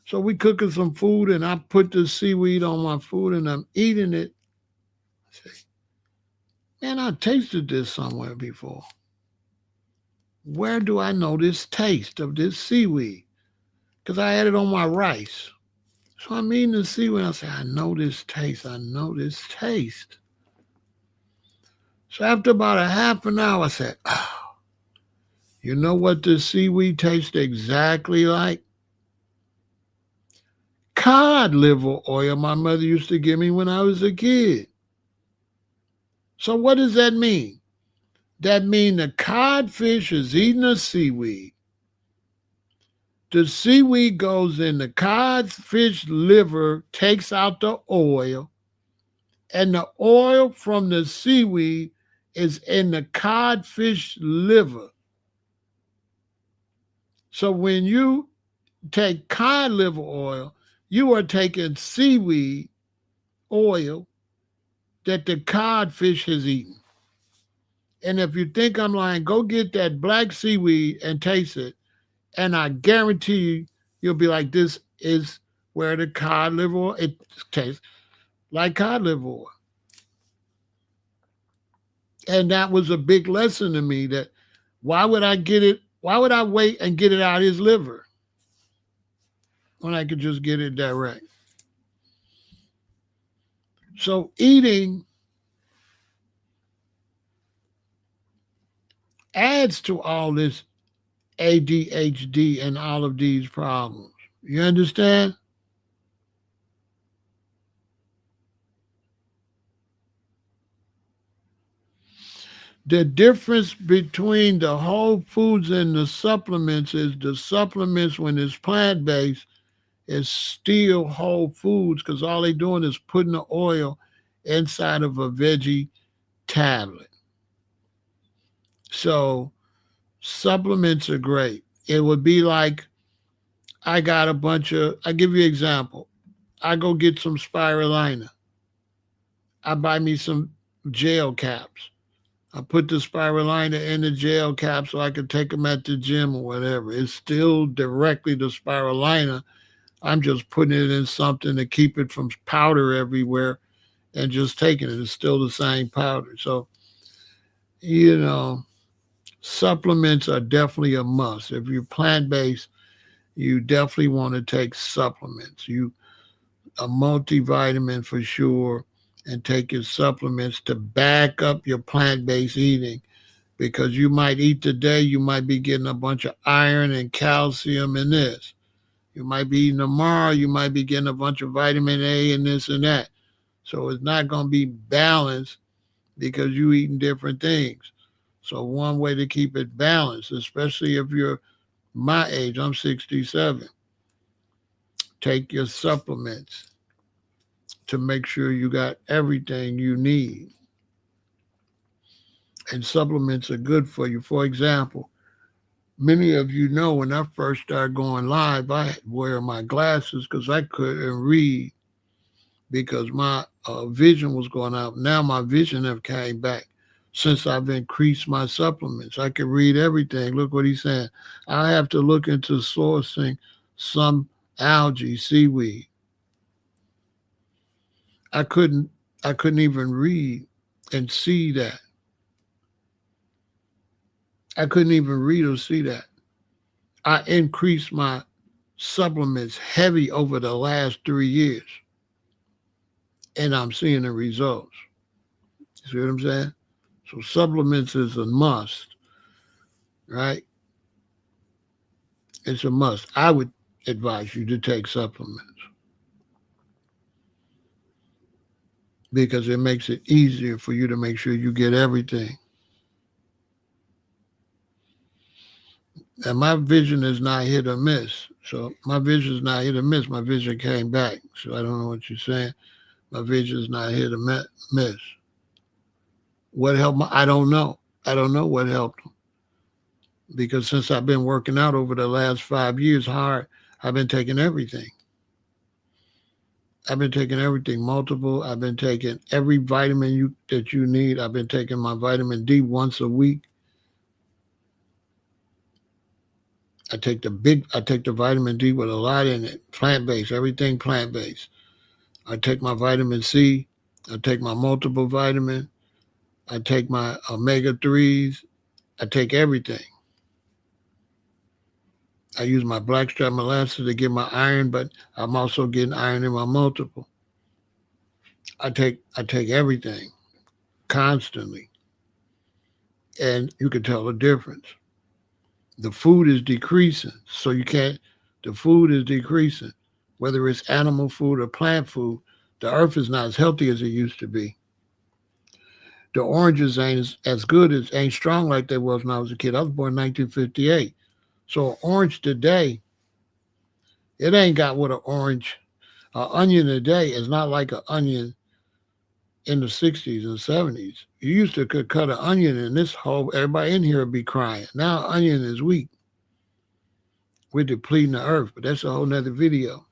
So we cooking some food, and I put the seaweed on my food, and I'm eating it. I say, man, I tasted this somewhere before. where do I know this taste of this seaweed? Because I had it on my rice. So I'm eating the seaweed. I say, I know this taste. I know this taste. So after about a half an hour, I said, oh, you know what this seaweed tastes exactly like? Cod liver oil my mother used to give me when I was a kid. So what does that mean? That means the codfish is eating the seaweed. The seaweed goes in the codfish liver, takes out the oil, and the oil from the seaweed is in the codfish liver. So when you take cod liver oil, you are taking seaweed oil that the codfish has eaten. And if you think I'm lying, go get that black seaweed and taste it. And I guarantee you, you'll be like, this is where the cod liver oil, it tastes like cod liver oil. And that was a big lesson to me that why would I get it? Why would I wait and get it out of his liver when I could just get it direct? So eating adds to all this ADHD and all of these problems. You understand? The difference between the whole foods and the supplements is the supplements, when it's plant based, is still whole foods because all they're doing is putting the oil inside of a veggie tablet. So supplements are great. It would be like I give you an example. I go get some spirulina. I buy me some gel caps. I put the spirulina in the gel cap so I can take them at the gym or whatever. It's still directly the spirulina. I'm just putting it in something to keep it from powder everywhere and just taking it. It's still the same powder. So, you know, supplements are definitely a must. If you're plant based, you definitely want to take supplements. You a multivitamin for sure, and take your supplements to back up your plant based eating because you might eat today, you might be getting a bunch of iron and calcium in this. You might be eating tomorrow, you might be getting a bunch of vitamin A and this and that. So it's not going to be balanced because you're eating different things. So one way to keep it balanced, especially if you're my age, I'm 67, take your supplements to make sure you got everything you need. And supplements are good for you. For example, many of you know when I first started going live, I had to wear my glasses because I couldn't read because my vision was going out. Now my vision have came back since I've increased my supplements. I can read everything. Look what he's saying. I have to look into sourcing some algae, seaweed. I couldn't I couldn't even read and see that. I couldn't even read or see that. I increased my supplements heavy over the last 3 years, and I'm seeing the results. You see what I'm saying? So supplements is a must, right? It's a must. I would advise you to take supplements because it makes it easier for you to make sure you get everything. And my vision is not hit or miss. So my vision is not hit or miss. My vision came back. So I don't know what you're saying. My vision is not hit or miss. What helped? I don't know. I don't know what helped them because since I've been working out over the last 5 years hard, I've been taking everything. I've been taking everything multiple. I've been taking every vitamin that you need. I've been taking my vitamin D once a week. I take the vitamin D with a lot in it, plant based, everything plant based. I take my vitamin C. I take my multiple vitamin. I take my omega 3s. I take everything. I use my blackstrap molasses to get my iron, but I'm also getting iron in my multiple. I take everything constantly, and you can tell the difference. The food is decreasing, so you can't. The food is decreasing, whether it's animal food or plant food. The earth is not as healthy as it used to be. The oranges ain't as good as ain't strong like they was when I was a kid. I was born in 1958, so an orange today, it ain't got what an onion today is not like an onion in the 60s and 70s. You used to could cut an onion and this whole everybody in here would be crying. Now onion is weak. We're depleting the earth, but that's a whole nother video.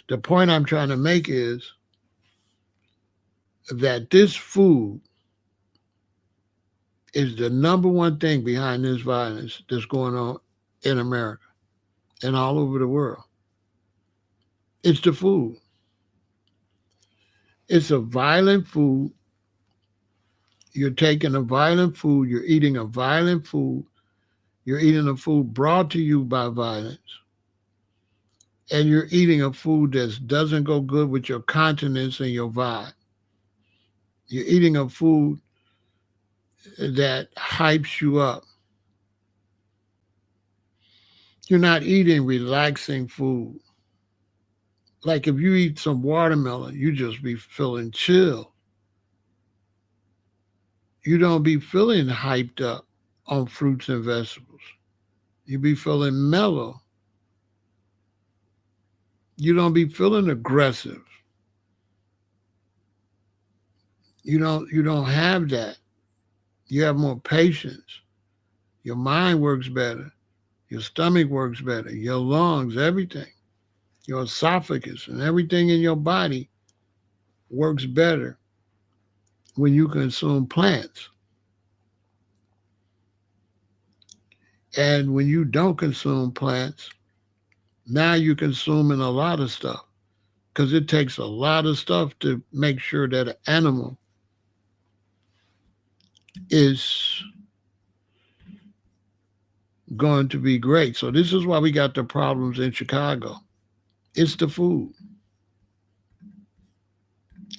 The point I'm trying to make is that this food is the number one thing behind this violence that's going on in America and all over the world. It's the food. It's a violent food. You're taking a violent food, you're eating a violent food, you're eating a food brought to you by violence, and you're eating a food that doesn't go good with your continence and your vibe. You're eating a food that hypes you up. You're not eating relaxing food. Like if you eat some watermelon, you just be feeling chill. You don't be feeling hyped up on fruits and vegetables. You be feeling mellow. You don't be feeling aggressive. You don't have that. You have more patience. Your mind works better. Your stomach works better. Your lungs, everything. Your esophagus and everything in your body works better when you consume plants. And when you don't consume plants, now you're consuming a lot of stuff because it takes a lot of stuff to make sure that an animal is going to be great. So this is why we got the problems in Chicago. It's the food.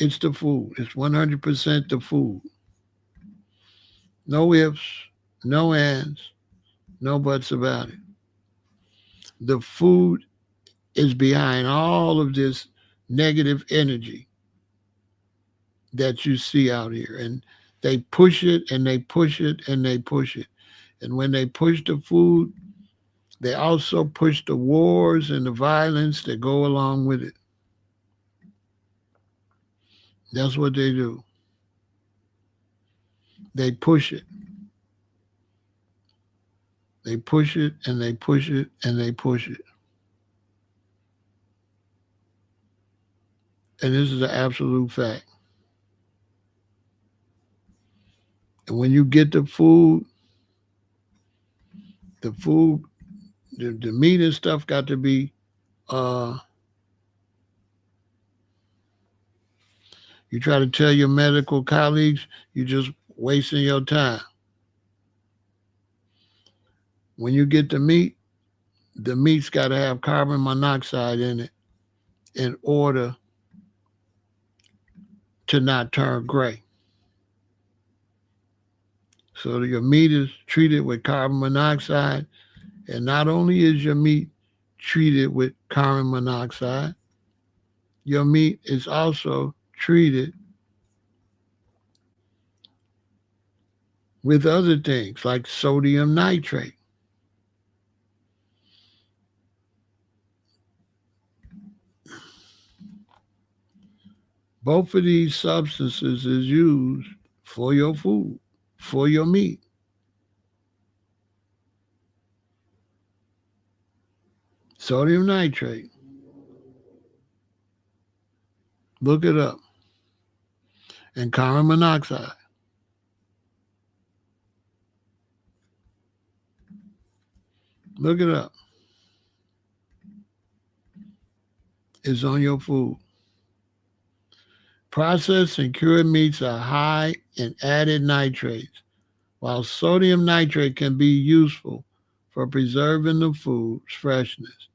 It's the food. It's 100% the food. No ifs, no ands, no buts about it. The food is behind all of this negative energy that you see out here. And they push it and they push it and they push it. And when they push the food, they also push the wars and the violence that go along with it. That's what they do. They push it. They push it and they push it and they push it. And this is an absolute fact. And when you get the food, the meat and stuff got to be, you try to tell your medical colleagues, you're just wasting your time. When you get the meat's got to have carbon monoxide in it in order to not turn gray. So your meat is treated with carbon monoxide, and not only is your meat treated with carbon monoxide, your meat is also treated with other things like sodium nitrate. Both of these substances is used for your food, for your meat. Sodium nitrate. Look it up. And carbon monoxide. Look it up. It's on your food. Processed and cured meats are high in added nitrates, while sodium nitrate can be useful for preserving the food's freshness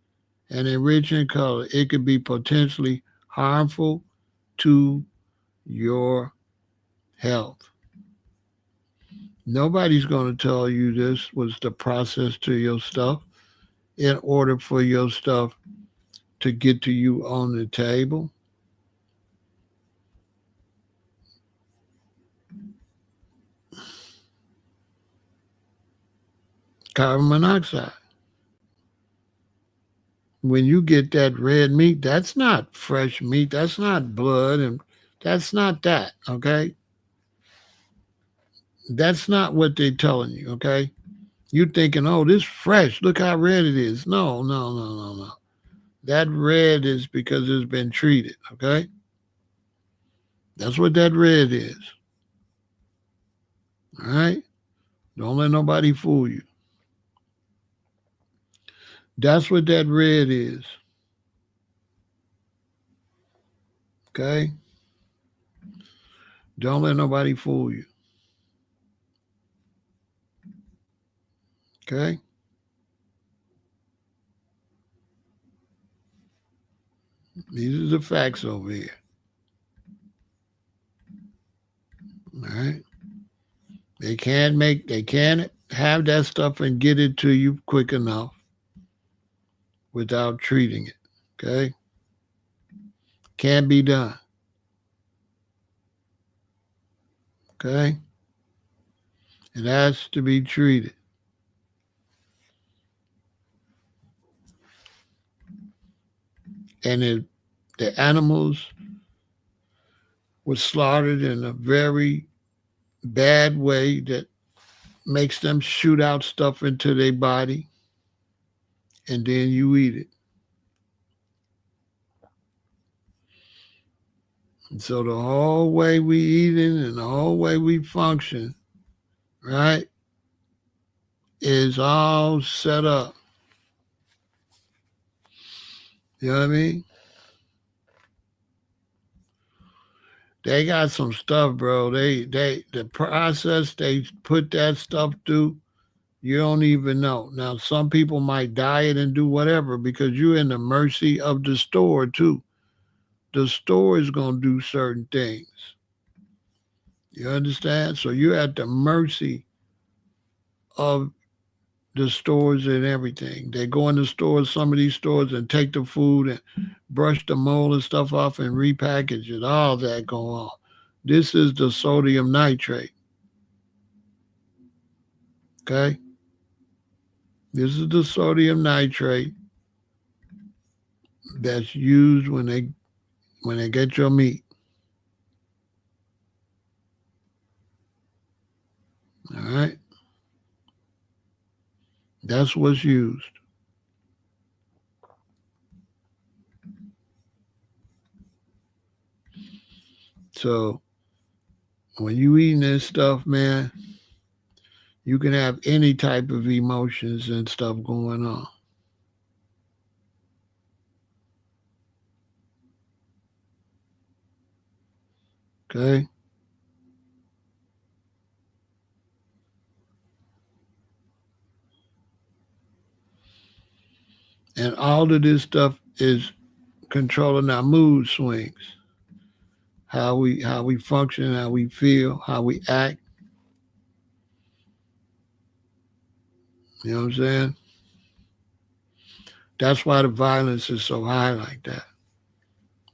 and enriching color, it could be potentially harmful to your health. Nobody's going to tell you this was the process to your stuff in order for your stuff to get to you on the table. Carbon monoxide. When you get that red meat, that's not fresh meat. That's not blood. And that's not that. Okay. That's not what they're telling you. Okay. You thinking, oh, this fresh. Look how red it is. No, no, no, no, no. That red is because it's been treated. Okay. That's what that red is. All right. Don't let nobody fool you. That's what that red is. Okay. Don't let nobody fool you. Okay. These are the facts over here. All right. They can't have that stuff and get it to you quick enough without treating it. Okay. Can't be done. Okay. It has to be treated. And the animals were slaughtered in a very bad way that makes them shoot out stuff into their body, and then you eat it. And so the whole way we eating and the whole way we function, right, is all set up. You know what I mean? They got some stuff, bro. The process they put that stuff through, you don't even know. Now, some people might diet and do whatever because you're in the mercy of the store too. The store is gonna do certain things. You understand? So you're at the mercy of the stores and everything. They go in the stores, some of these stores, and take the food and brush the mold and stuff off and repackage it. All that go on. This is the sodium nitrate. Okay? This is the sodium nitrate that's used when they get your meat. All right? That's what's used. So when you eating this stuff, man, you can have any type of emotions and stuff going on. Okay? And all of this stuff is controlling our mood swings, how we function, how we feel, how we act. You know what I'm saying? That's why the violence is so high like that.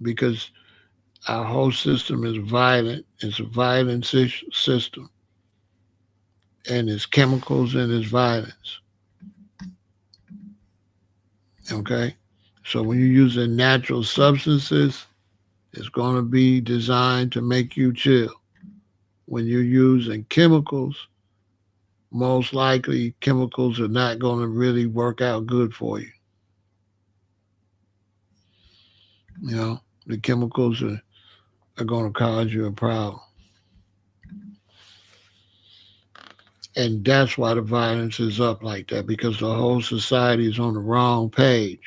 Because our whole system is violent. It's a violent system. And it's chemicals and it's violence. Okay? So when you're using natural substances, it's going to be designed to make you chill. When you're using chemicals, most likely chemicals are not going to really work out good for you. You know, the chemicals are going to cause you a problem. And that's why the violence is up like that, because the whole society is on the wrong page.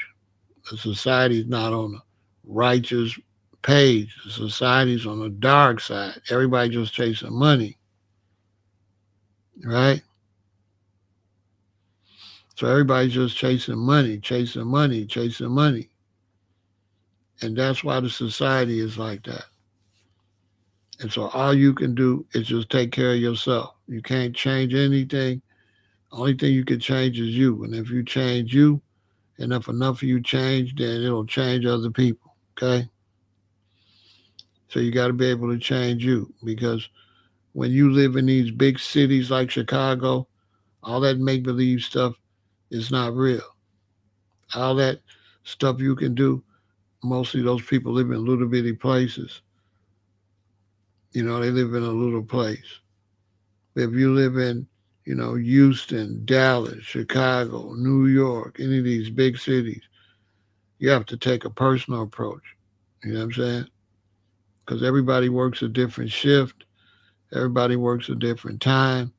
The society is not on the righteous page. The society's on the dark side. Everybody just chasing money. Right? So everybody's just chasing money, chasing money, chasing money. And that's why the society is like that. And so all you can do is just take care of yourself. You can't change anything. Only thing you can change is you. And if you change you, and if enough of you change, then it'll change other people. Okay? So you got to be able to change you, because when you live in these big cities like Chicago, all that make believe stuff is not real. All that stuff you can do, mostly those people live in little bitty places. You know, they live in a little place. If you live in, Houston, Dallas, Chicago, New York, any of these big cities, you have to take a personal approach. You know what I'm saying? Because everybody works a different shift. Everybody works a different time.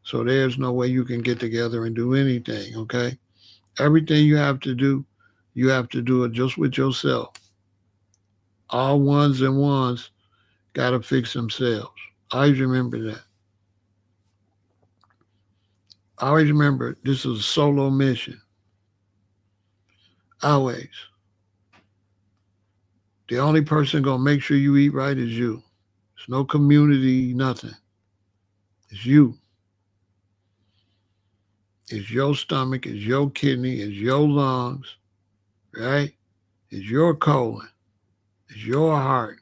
So there's no way you can get together and do anything, okay? Everything you have to do it just with yourself. All ones and ones got to fix themselves. Always remember that. Always remember this is a solo mission. Always. The only person going to make sure you eat right is you. There's no community, nothing. It's you. It's your stomach, it's your kidney, it's your lungs, right? It's your colon, it's your heart,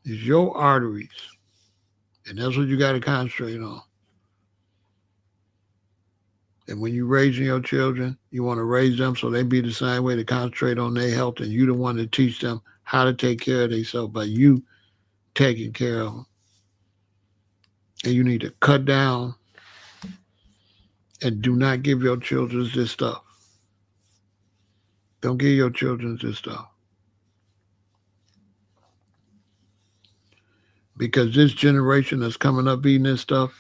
it's your arteries. And that's what you got to concentrate on. And when you're raising your children, you want to raise them so they be the same way, to concentrate on their health, and you the one to teach them how to take care of themselves by you taking care of them. And you need to cut down and do not give your children this stuff. Don't give your children this stuff. Because this generation that's coming up eating this stuff,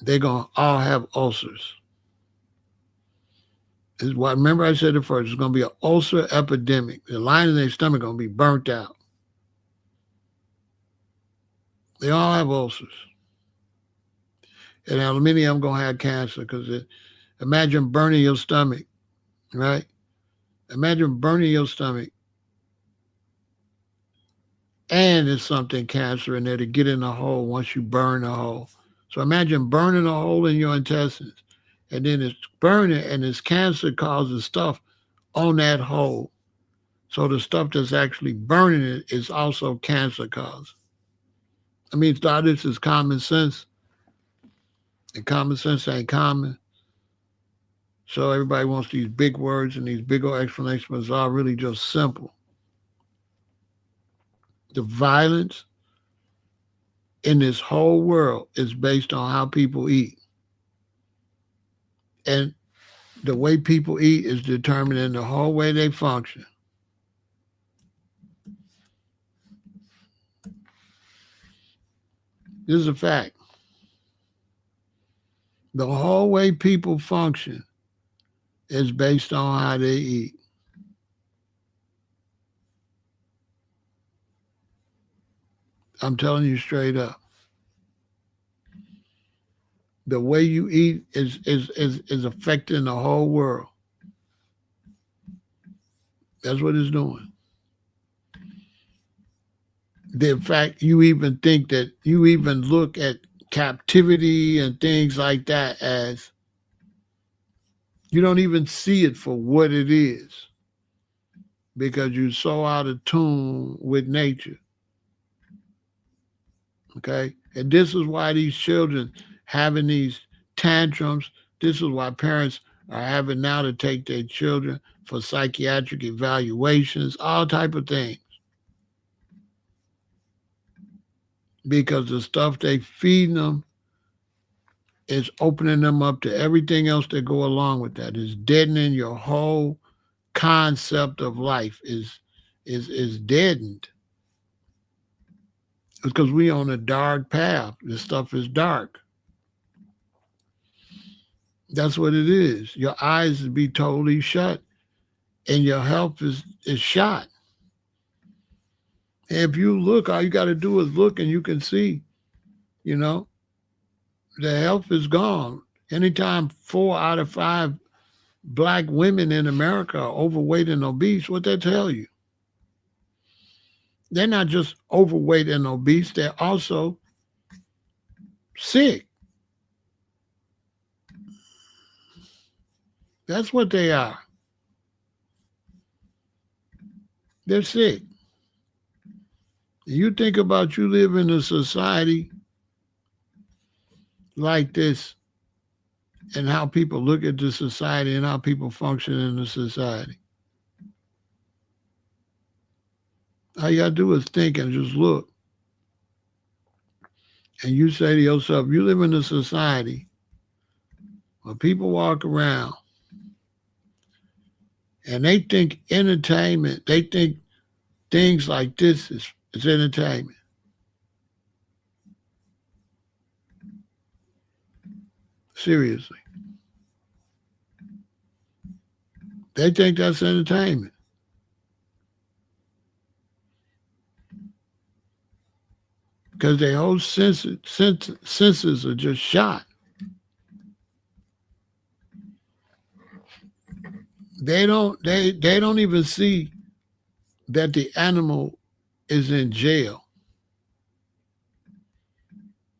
they're going to all have ulcers. Is why, remember I said it first, it's going to be an ulcer epidemic. The line in their stomach going to be burnt out. They all have ulcers. And many of them going to have cancer, because imagine burning your stomach, right? Imagine burning your stomach and there's something cancer in there to get in the hole once you burn the hole. So imagine burning a hole in your intestines, and then it's burning, and this cancer causes stuff on that hole. So the stuff that's actually burning it is also cancer caused. I mean, a lot of this is common sense, and common sense ain't common. So everybody wants these big words and these big old explanations, but it's all really just simple. The violence in this whole world is based on how people eat. And the way people eat is determining the whole way they function. This is a fact. The whole way people function is based on how they eat. I'm telling you straight up. The way you eat is affecting the whole world. That's what it's doing. In fact, you even think that you even look at captivity and things like that as, you don't even see it for what it is, because you're so out of tune with nature. Okay? And this is why these children having these tantrums. This is why parents are having now to take their children for psychiatric evaluations, all type of things. Because the stuff they feed them is opening them up to everything else that go along with that. Is deadening your whole concept of life. Is deadened. It's because we on a dark path. This stuff is dark. That's what it is. Your eyes be totally shut, and your health is shot. And if you look, all you got to do is look, and you can see, the health is gone. Anytime 4 out of 5 black women in America are overweight and obese, what that tell you? They're not just overweight and obese, they're also sick. That's what they are. They're sick. You think about you live in a society like this and how people look at the society and how people function in the society. All you gotta do is think and just look. And you say to yourself, you live in a society where people walk around and they think entertainment, they think things like this is entertainment. Seriously. They think that's entertainment. Because their whole senses are just shot. They don't even see that the animal is in jail.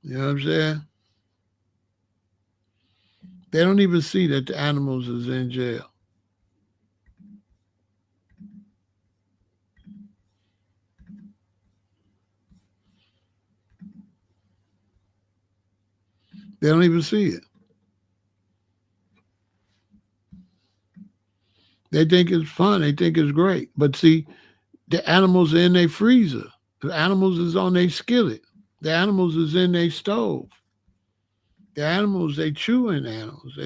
You know what I'm saying? They don't even see that the animals is in jail. They don't even see it. They think it's fun. They think it's great. But see, the animals are in their freezer. The animals is on their skillet. The animals is in their stove. The animals, they chewing animals.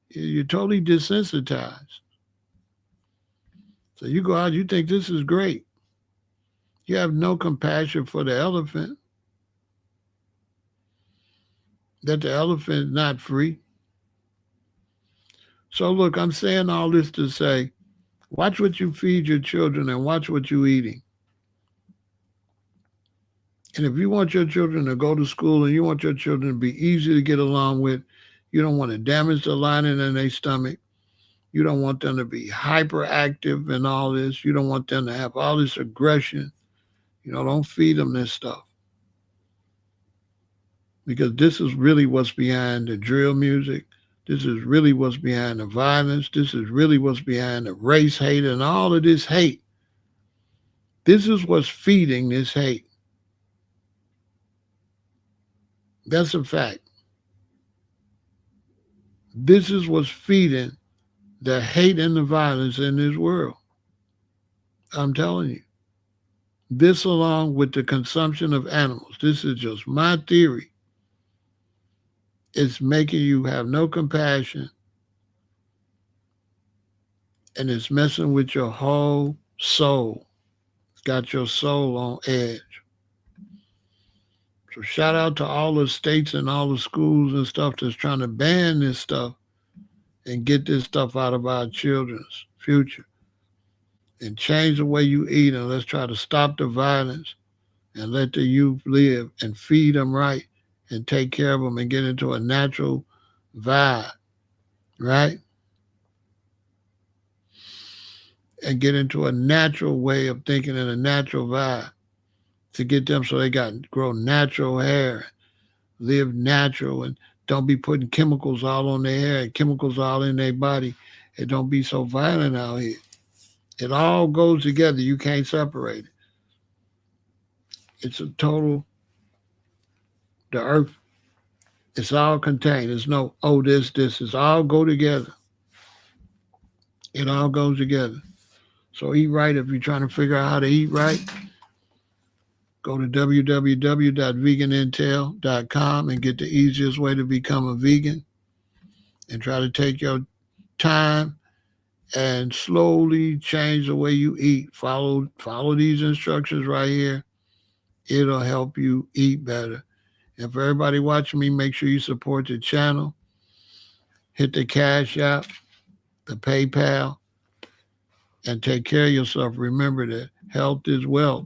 You're totally desensitized. So you go out, you think this is great. You have no compassion for the elephant. That the elephant is not free. So look, I'm saying all this to say, watch what you feed your children and watch what you're eating. And if you want your children to go to school and you want your children to be easy to get along with, you don't want to damage the lining in their stomach. You don't want them to be hyperactive and all this. You don't want them to have all this aggression. Don't feed them this stuff. Because this is really what's behind the drill music. This is really what's behind the violence. This is really what's behind the race hate and all of this hate. This is what's feeding this hate. That's a fact. This is what's feeding the hate and the violence in this world. I'm telling you. This along with the consumption of animals. This is just my theory. It's making you have no compassion. And it's messing with your whole soul. It's got your soul on edge. So shout out to all the states and all the schools and stuff that's trying to ban this stuff and get this stuff out of our children's future. And change the way you eat, and let's try to stop the violence and let the youth live and feed them right and take care of them and get into a natural vibe, right? And get into a natural way of thinking and a natural vibe to get them so they grow natural hair, live natural, and don't be putting chemicals all on their hair and chemicals all in their body, and don't be so violent out here. It all goes together. You can't separate it. It's a total, the earth, it's all contained. There's no, this. It's all go together. It all goes together. So eat right. If you're trying to figure out how to eat right, go to www.veganintel.com and get the easiest way to become a vegan and try to take your time and slowly change the way you eat. Follow these instructions right here. It'll help you eat better. And for everybody watching me, make sure you support the channel. Hit the Cash App, the PayPal, and take care of yourself. Remember that health is wealth.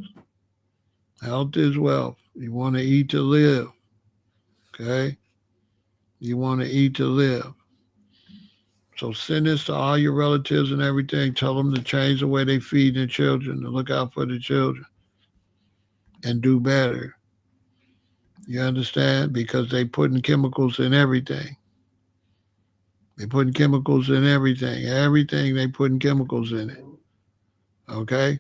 Health is wealth. You want to eat to live. Okay? You want to eat to live. So send this to all your relatives and everything. Tell them to change the way they feed their children, to look out for the children and do better. You understand? Because they putting chemicals in everything. They putting chemicals in everything. Everything they putting chemicals in it. Okay?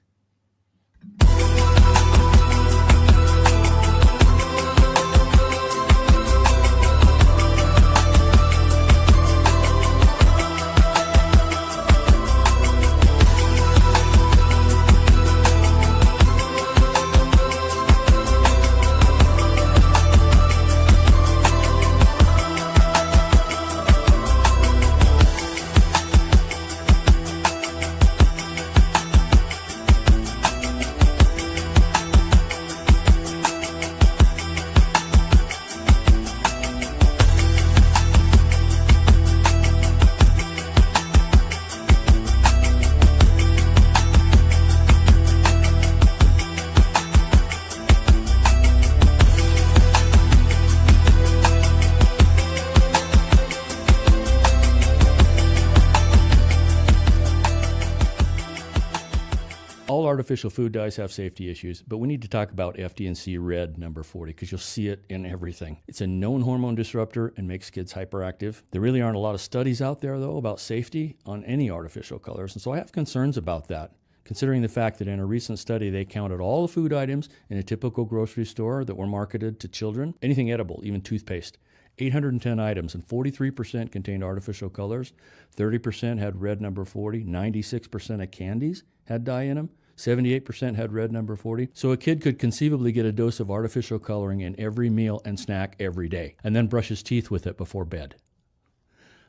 All artificial food dyes have safety issues, but we need to talk about FD&C Red number 40 because you'll see it in everything. It's a known hormone disruptor and makes kids hyperactive. There really aren't a lot of studies out there, though, about safety on any artificial colors, and so I have concerns about that, considering the fact that in a recent study they counted all the food items in a typical grocery store that were marketed to children, anything edible, even toothpaste. 810 items, and 43% contained artificial colors, 30% had red number 40, 96% of candies had dye in them, 78% had red number 40. So a kid could conceivably get a dose of artificial coloring in every meal and snack every day, and then brush his teeth with it before bed.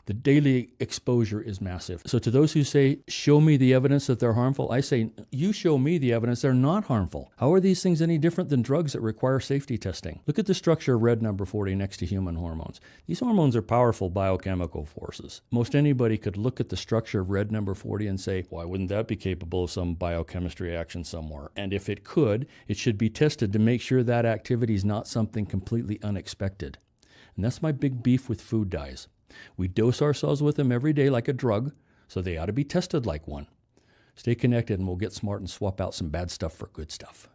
The daily exposure is massive. So to those who say, show me the evidence that they're harmful, I say, you show me the evidence they're not harmful. How are these things any different than drugs that require safety testing? Look at the structure of red number 40 next to human hormones. These hormones are powerful biochemical forces. Most anybody could look at the structure of red number 40 and say, why wouldn't that be capable of some biochemistry action somewhere? And if it could, it should be tested to make sure that activity is not something completely unexpected. And that's my big beef with food dyes. We dose ourselves with them every day like a drug, so they ought to be tested like one. Stay connected and we'll get smart and swap out some bad stuff for good stuff.